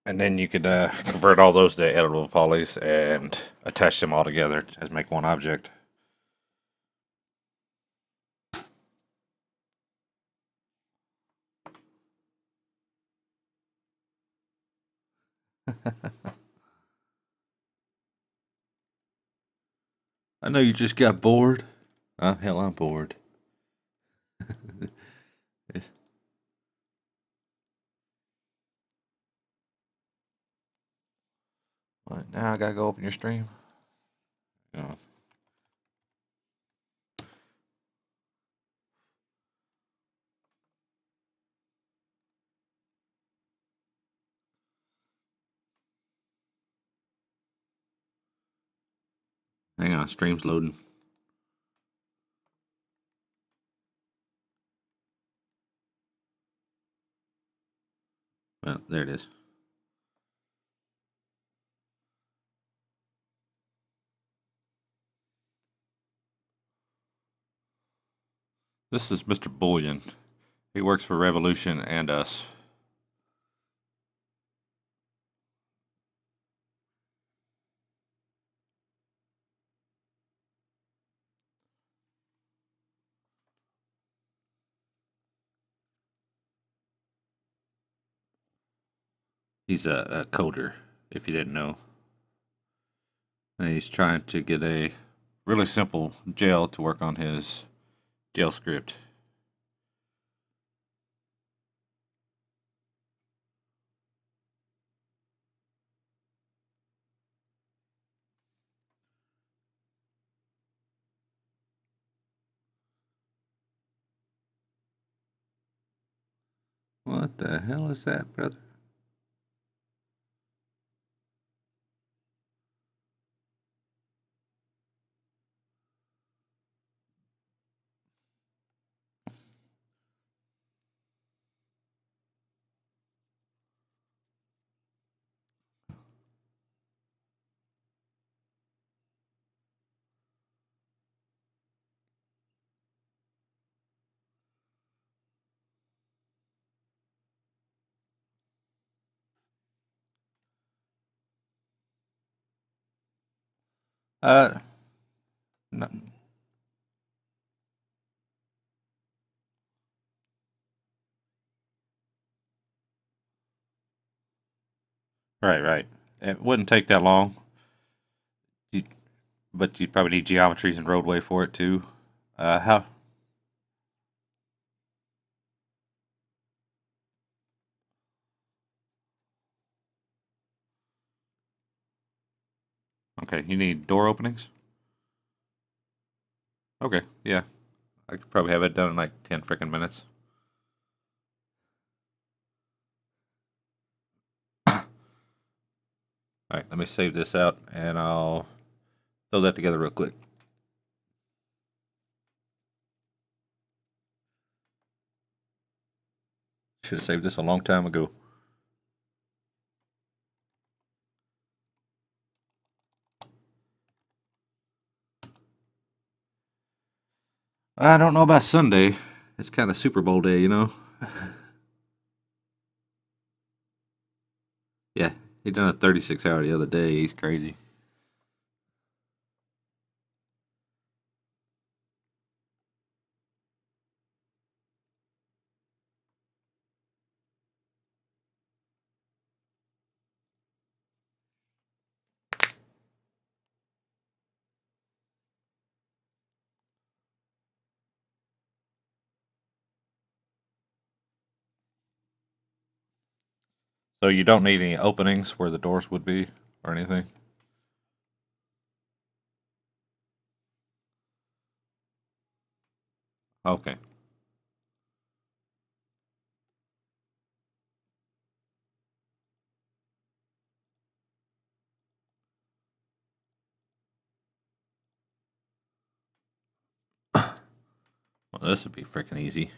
And then you could convert all those to editable polys and attach them all together to make one object. I know you just got bored. Hell, I'm bored. What, now I gotta go open your stream. Oh, hang on, stream's loading. Well, there it is. This is Mr. Bullion. He works for Revolution and us. He's a coder, if you didn't know. And he's trying to get a really simple jail to work on his jail script. What the hell is that, brother? Uh, no, right, right. It wouldn't take that long, you, but you'd probably need geometries and roadway for it too. How? Okay, you need door openings. Okay, yeah, I could probably have it done in like 10 freaking minutes. All right, let me save this out and I'll throw that together real quick. Should have saved this a long time ago. I don't know about Sunday. It's kind of Super Bowl day, you know? Yeah, he done a 36 hour the other day. He's crazy. So you don't need any openings where the doors would be or anything? Okay. Well, this would be freaking easy.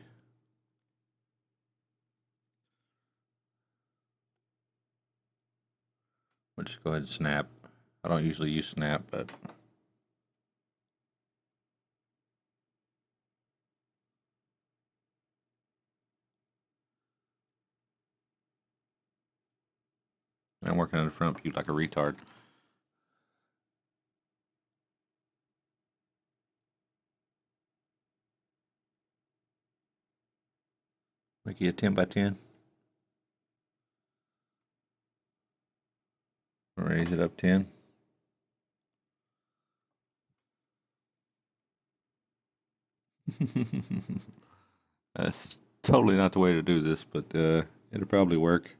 We'll just go ahead and snap. I don't usually use snap, but I'm working on the front view like a retard. Make it a 10 by 10. Raise it up 10. That's totally not the way to do this, but it'll probably work.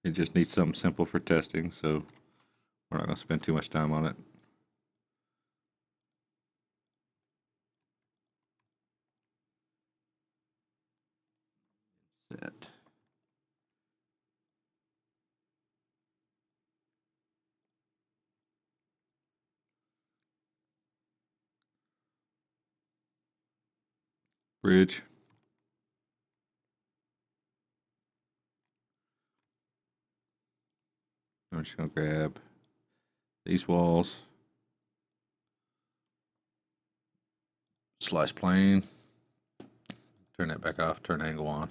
It just needs something simple for testing, so we're not going to spend too much time on it. Set. Bridge. I'm just going to grab these walls. Slice plane. Turn that back off. Turn angle on.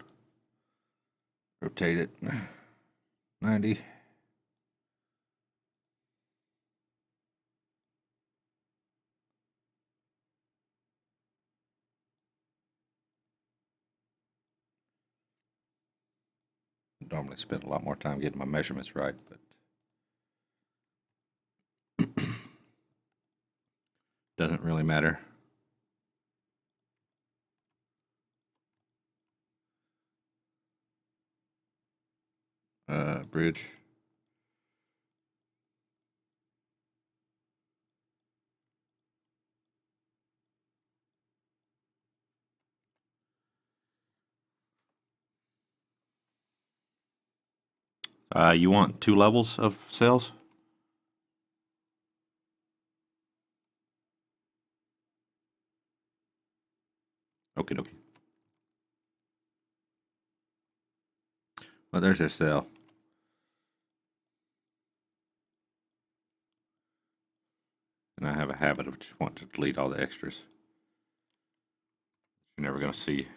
Rotate it 90. Normally spend a lot more time getting my measurements right, but doesn't really matter. Bridge. You want 2 levels of cells? Okay, dokie. Well, there's a cell. And I have a habit of just wanting to delete all the extras. You're never going to see.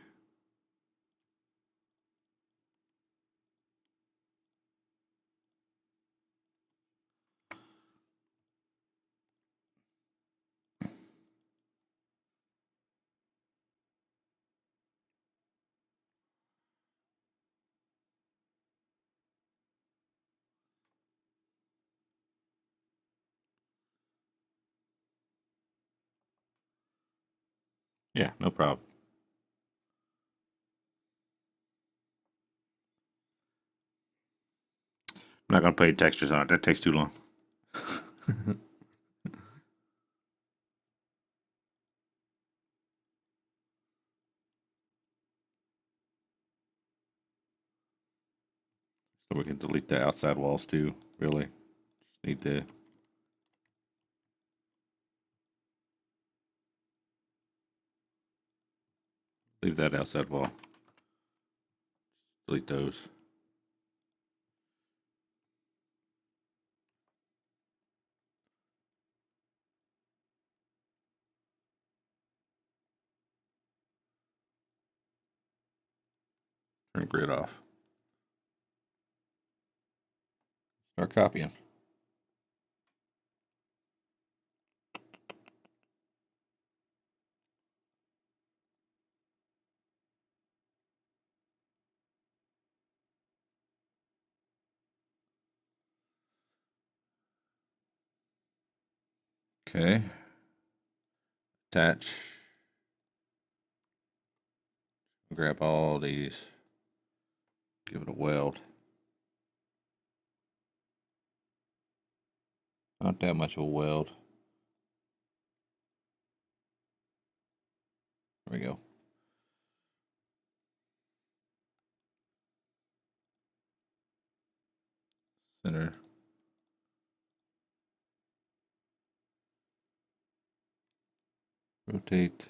Yeah, no problem. I'm not going to put any textures on it. That takes too long. So we can delete the outside walls too, really. Just need to leave that outside wall. Delete those. Turn grid off. Start copying. Okay. Attach. Grab all these. Give it a weld. Not that much of a weld. There we go. Center. Rotate.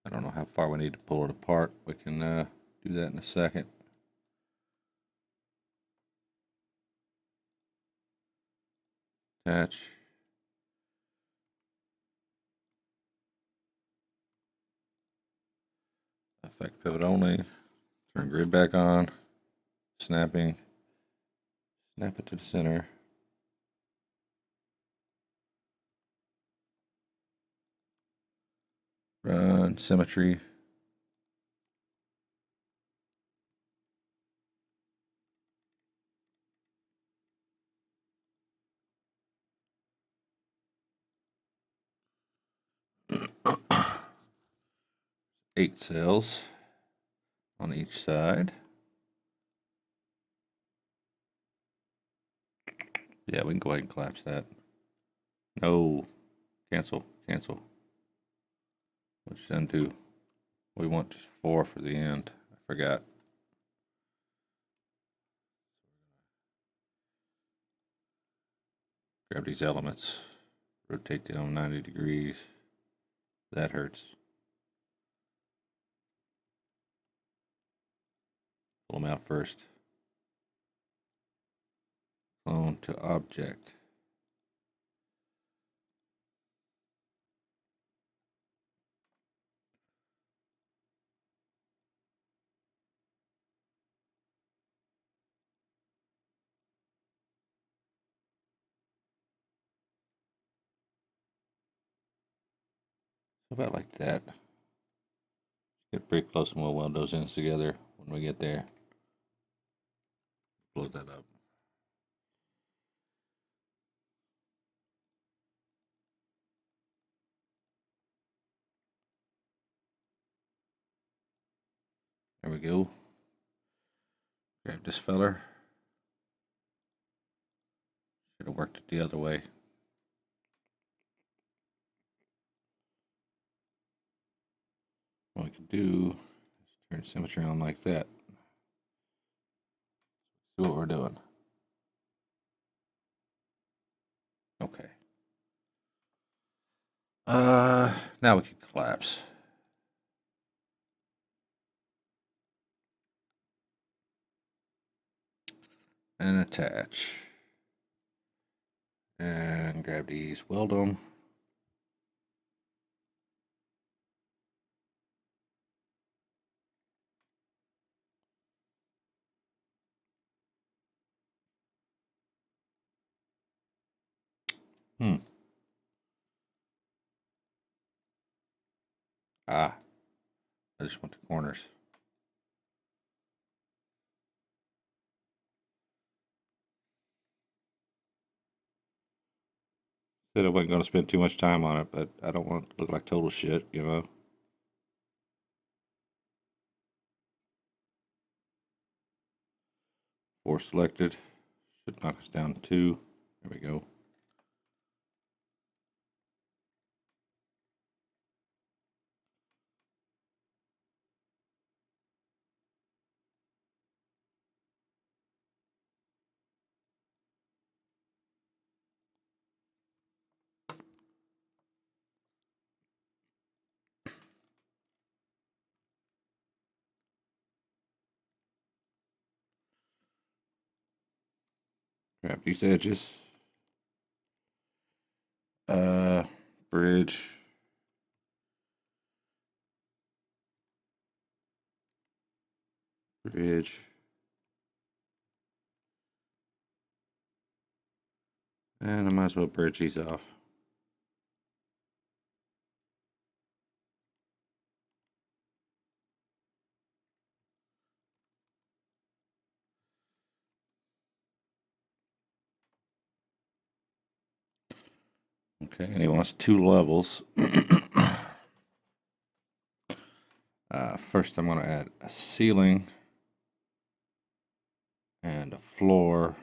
I don't know how far we need to pull it apart. We can do that in a second. Attach. Effect pivot only. Turn grid back on. Snapping. Snap it to the center. Run. Symmetry. Eight cells on each side. Yeah, we can go ahead and collapse that. No. Cancel. Cancel. Let's send to. We want just 4 for the end. I forgot. Grab these elements. Rotate them 90 degrees. That hurts. Pull them out first. Clone to object. About like that. Get pretty close and we'll weld those ends together when we get there. Blow that up. There we go. Grab this feller. Should have worked it the other way. What we can do is turn symmetry on like that. See what we're doing. Okay. Now we can collapse. And attach. And grab these, weld them. I just want the corners. Said I wasn't going to spend too much time on it, but I don't want it to look like total shit, you know. Four selected. Should knock us down 2. There we go. Grab these edges. Bridge. Bridge. And I might as well bridge these off. Okay, and he wants 2 levels. First, I'm going to add a ceiling and a floor.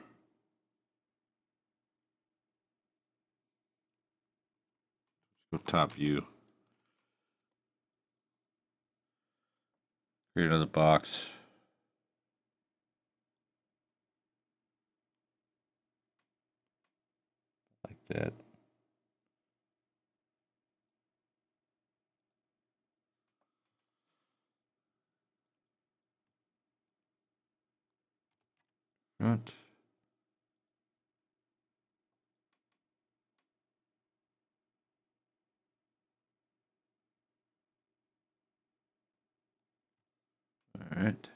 Go top view. Create another box. Like that. Front. All right.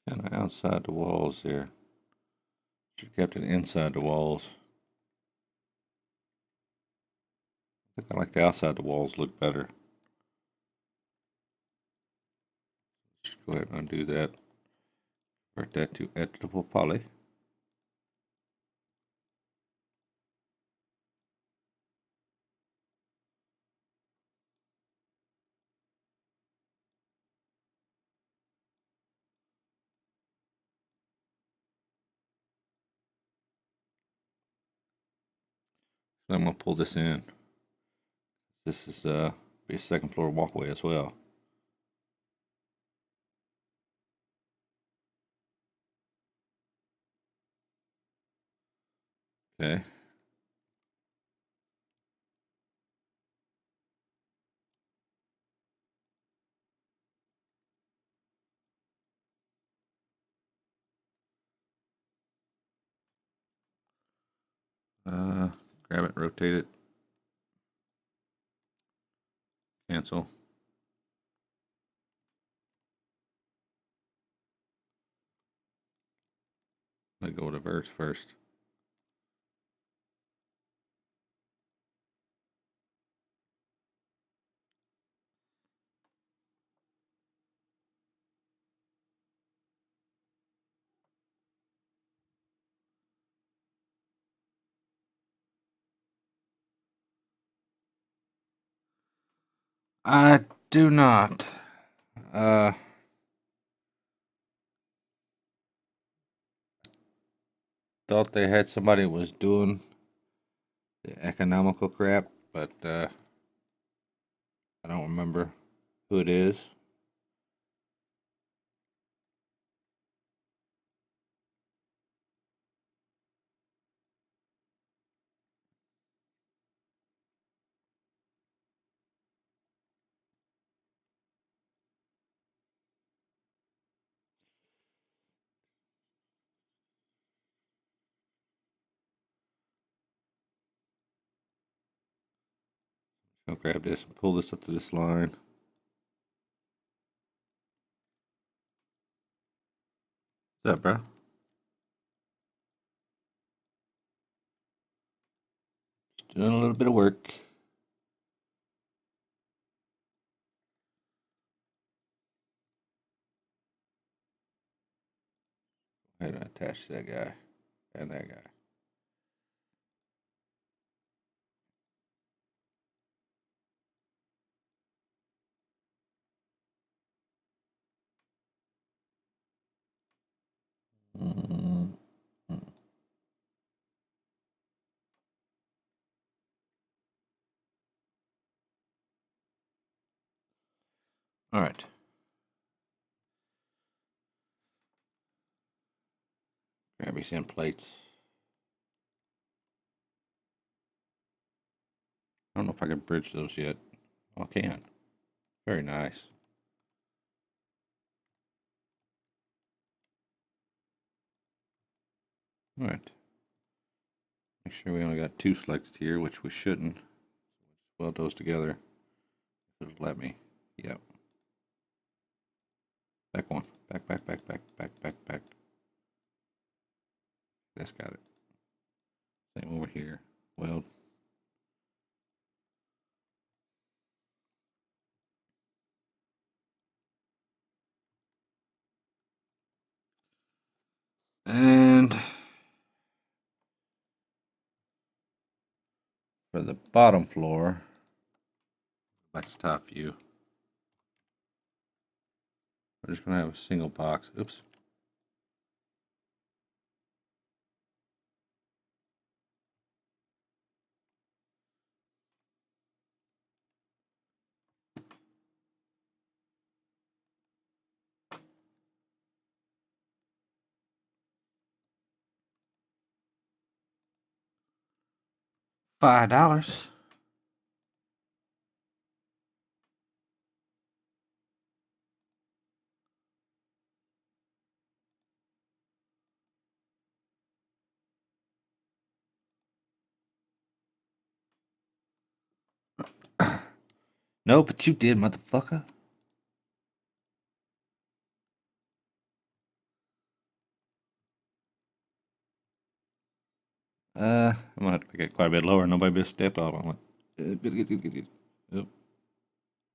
Kind of outside the walls here. Should have kept it inside the walls. I think I like the outside the walls look better. Just go ahead and undo that. Convert that to editable poly. So I'm gonna pull this in. This is be a second floor walkway as well. Okay. Grab it, rotate it, cancel. Let go to verse first. I do not. Thought they had somebody that was doing the economical crap, but I don't remember who it is. I'll grab this and pull this up to this line. What's up, bro? Just doing a little bit of work. attach that guy and that guy. Mm-hmm. All right. Grab these end plates. I don't know if I can bridge those yet. Oh, I can. Very nice. All right. Make sure we only got 2 selected here, which we shouldn't. Weld those together. It'll let me. Yep. Back one. Back, back, back, back, back, back, back. That's got it. Same over here. Weld. And for the bottom floor, back to top view, we're just going to have a single box. Oops. $5. No, but you did, motherfucker. I'm gonna have to make it quite a bit lower. Nobody be step out on it. Yep.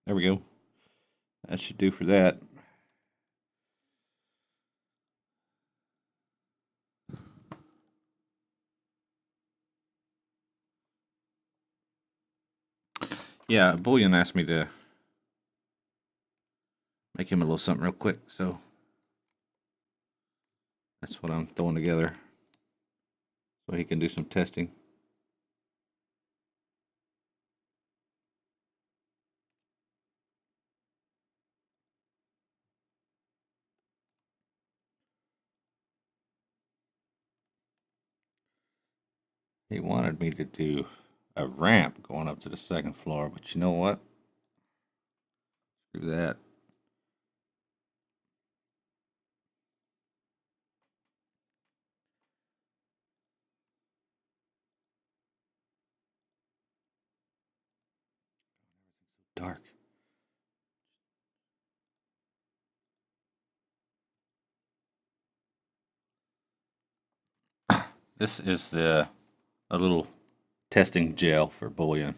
There we go. That should do for that. Yeah, Bullion asked me to make him a little something real quick, so that's what I'm throwing together so he can do some testing. He wanted me to do a ramp going up to the second floor, but you know what? Screw that. Dark. This is a little testing gel for Bullion.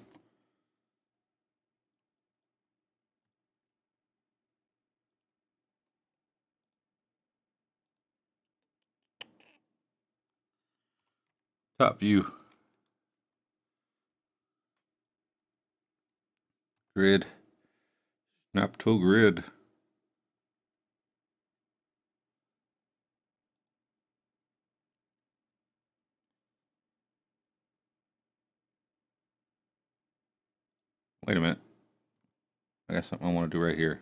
Top view. Grid. Snap to grid. Wait a minute. I got something I want to do right here.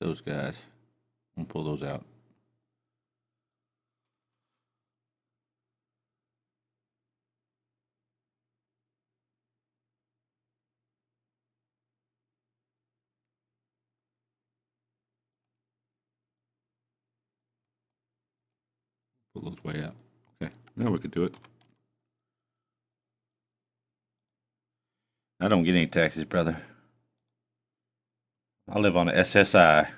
Those guys. I'm gonna pull those out. Pull those way out. Okay, now we could do it. I don't get any taxes, brother. I live on the SSI.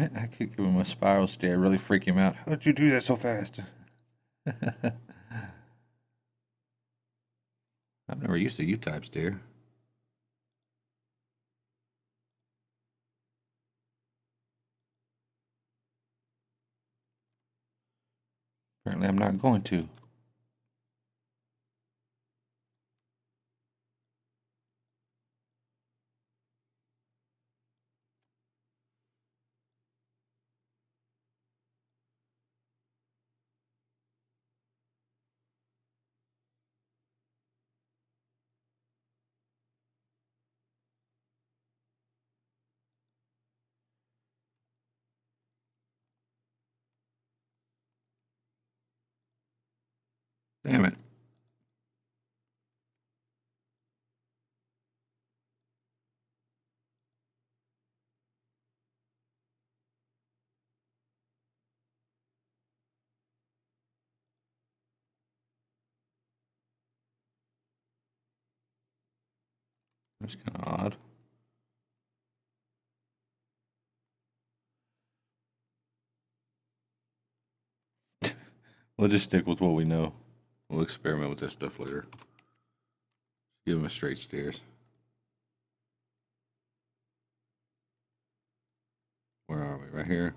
I could give him a spiral stare, really freak him out. How'd you do that so fast? I've never used a U-type stare. Apparently I'm not going to. Damn it. That's kind of odd. We'll just stick with what we know. We'll experiment with this stuff later. Give him a straight stares. Where are we? Right here?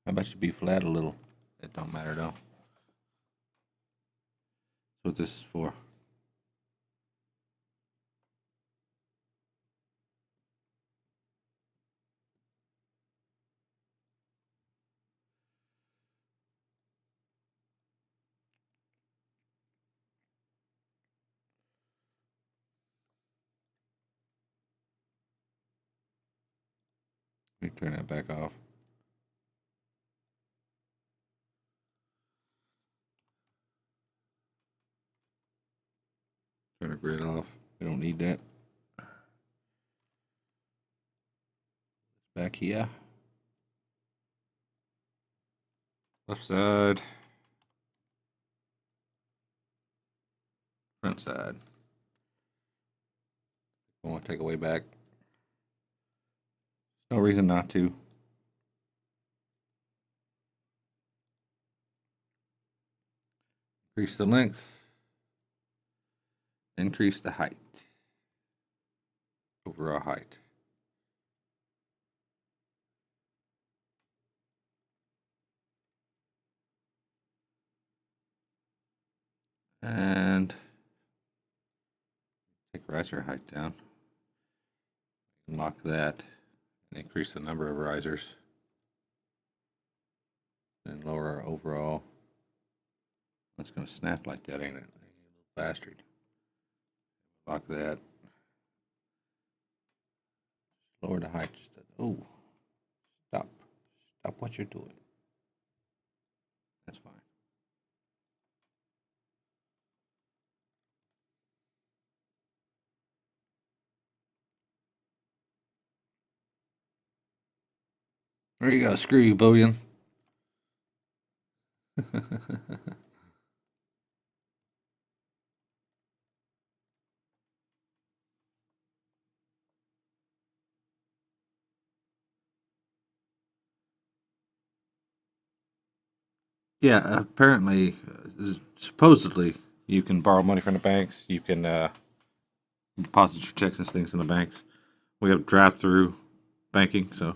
How about you be flat a little? It don't matter though. That's what this is for. Let me turn that back off. Turn the grid off. We don't need that. Back here. Left side. Front side. I want to take away back. No reason not to. Increase the length. Increase the height. Overall height. And take riser height down. Lock that and increase the number of risers. And lower our overall. It's going to snap like that, ain't it? You little bastard. Lock that. Lower the height. Just oh, stop. Stop what you're doing. That's fine. There you go. Screw you, Billion. Yeah, apparently, supposedly, you can borrow money from the banks. You can deposit your checks and things in the banks. We have draft through banking, so.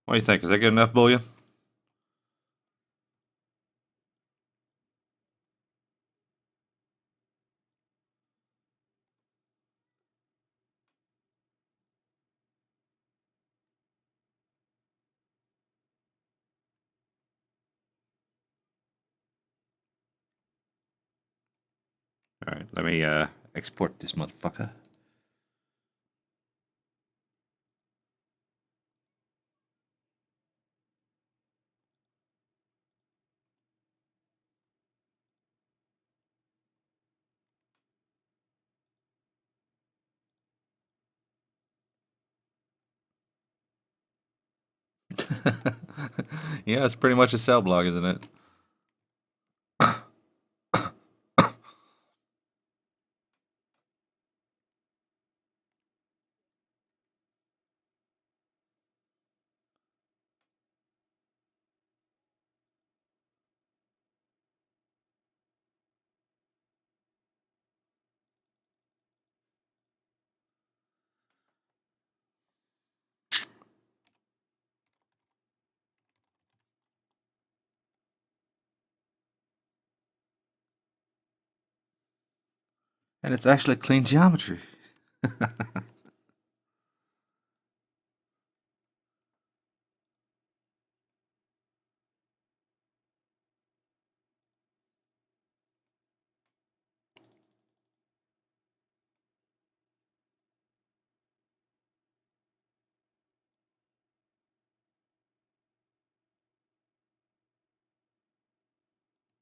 What do you think? Is that good enough, Bullion? All right, let me export this motherfucker. Yeah, it's pretty much a cell block, isn't it? And it's actually clean geometry.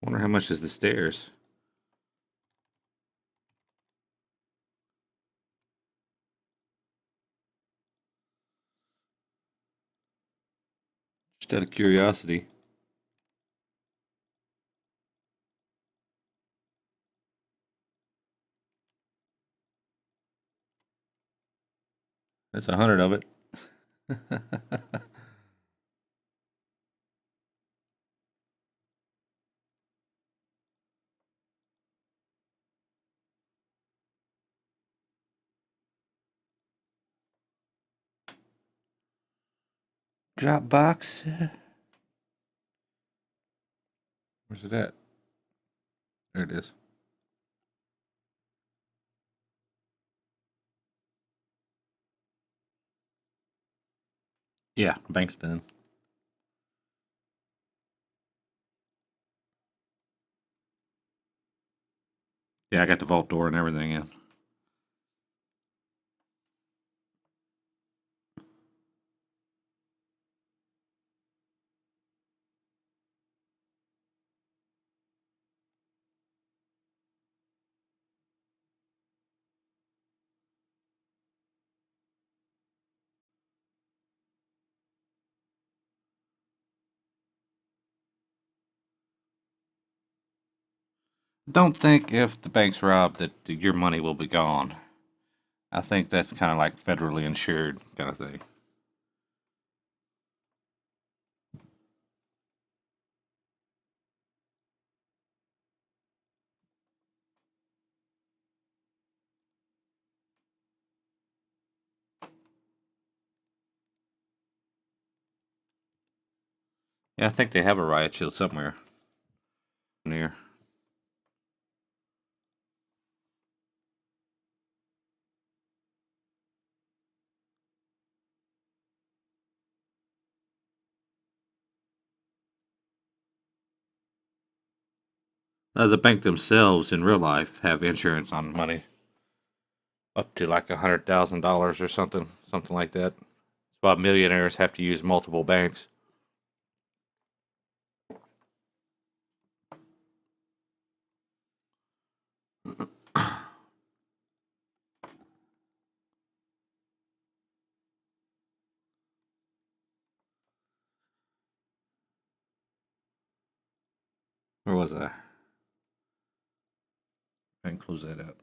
Wonder how much is the stairs. Just out of curiosity. That's 100 of it. Dropbox. Where's it at? There it is. Yeah, bank's done. Yeah, I got the vault door and everything in. Don't think if the bank's robbed that your money will be gone. I think that's kind of like federally insured kind of thing. Yeah, I think they have a riot shield somewhere near. The bank themselves in real life have insurance on money up to like $100,000 or something like that. That's why millionaires have to use multiple banks. Where was I? I can close that out.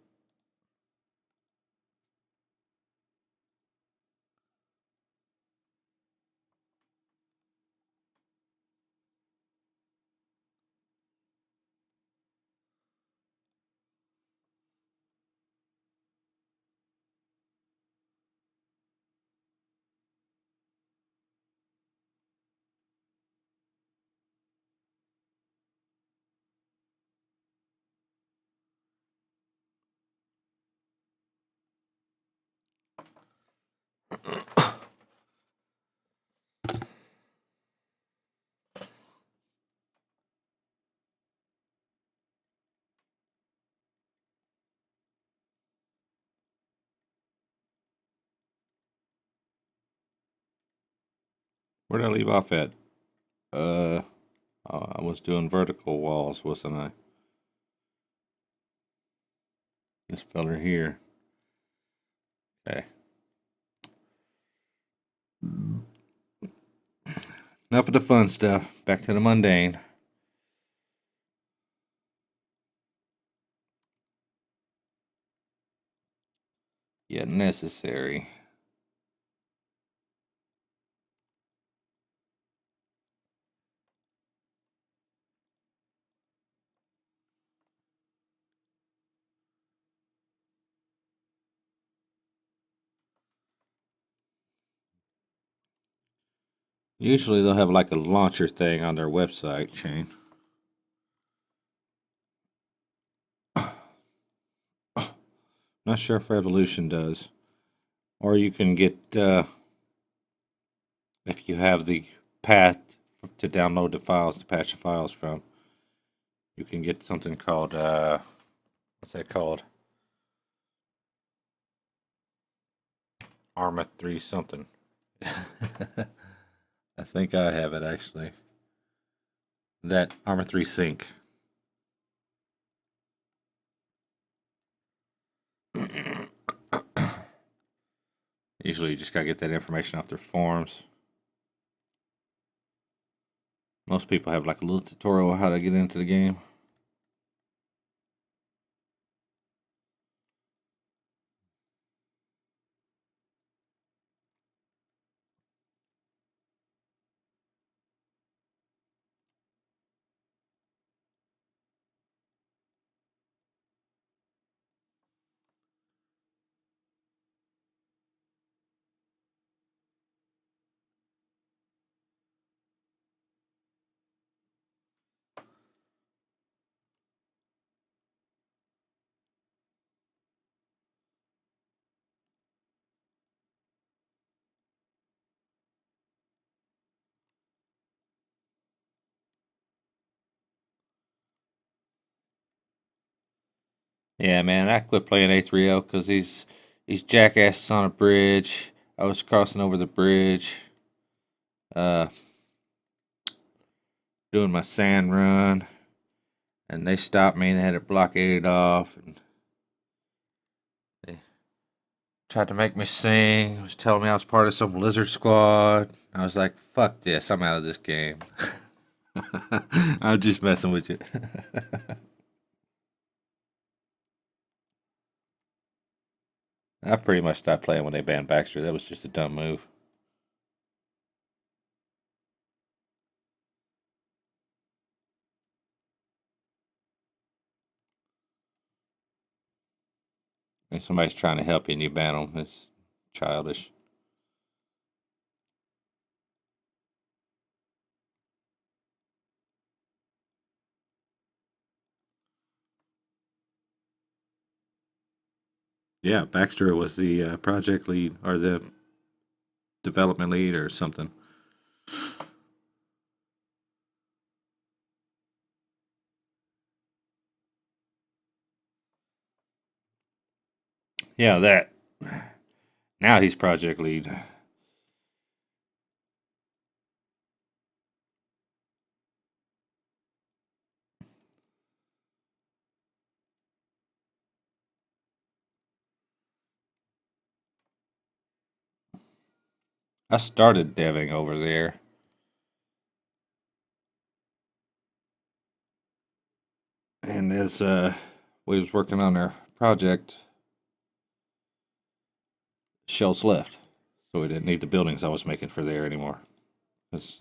Where did I leave off at? Uh, I was doing vertical walls, wasn't I? This feller here. Okay. Enough of the fun stuff. Back to the mundane. Yet necessary. Usually they'll have like a launcher thing on their website chain. Not sure if Revolution does. Or you can get, if you have the path to download the files, to patch the files from, you can get something called, what's that called? Arma 3 something. I think I have it actually. That Arma 3 Sync. Usually you just gotta get that information off their forums. Most people have like a little tutorial on how to get into the game. Yeah, man, I quit playing A3O because these jackasses on a bridge. I was crossing over the bridge, uh, doing my sand run, and they stopped me and had it blockaded off, and they tried to make me sing. Was telling me I was part of some lizard squad. I was like, "Fuck this! I'm out of this game." I'm just messing with you. I pretty much stopped playing when they banned Baxter. That was just a dumb move. If somebody's trying to help you and you ban them, it's childish. Yeah, Baxter was the project lead or the development lead or something. Yeah, that. Now he's project lead. I started deving over there, and as we was working on our project, Schultz left, so we didn't need the buildings I was making for there anymore. Because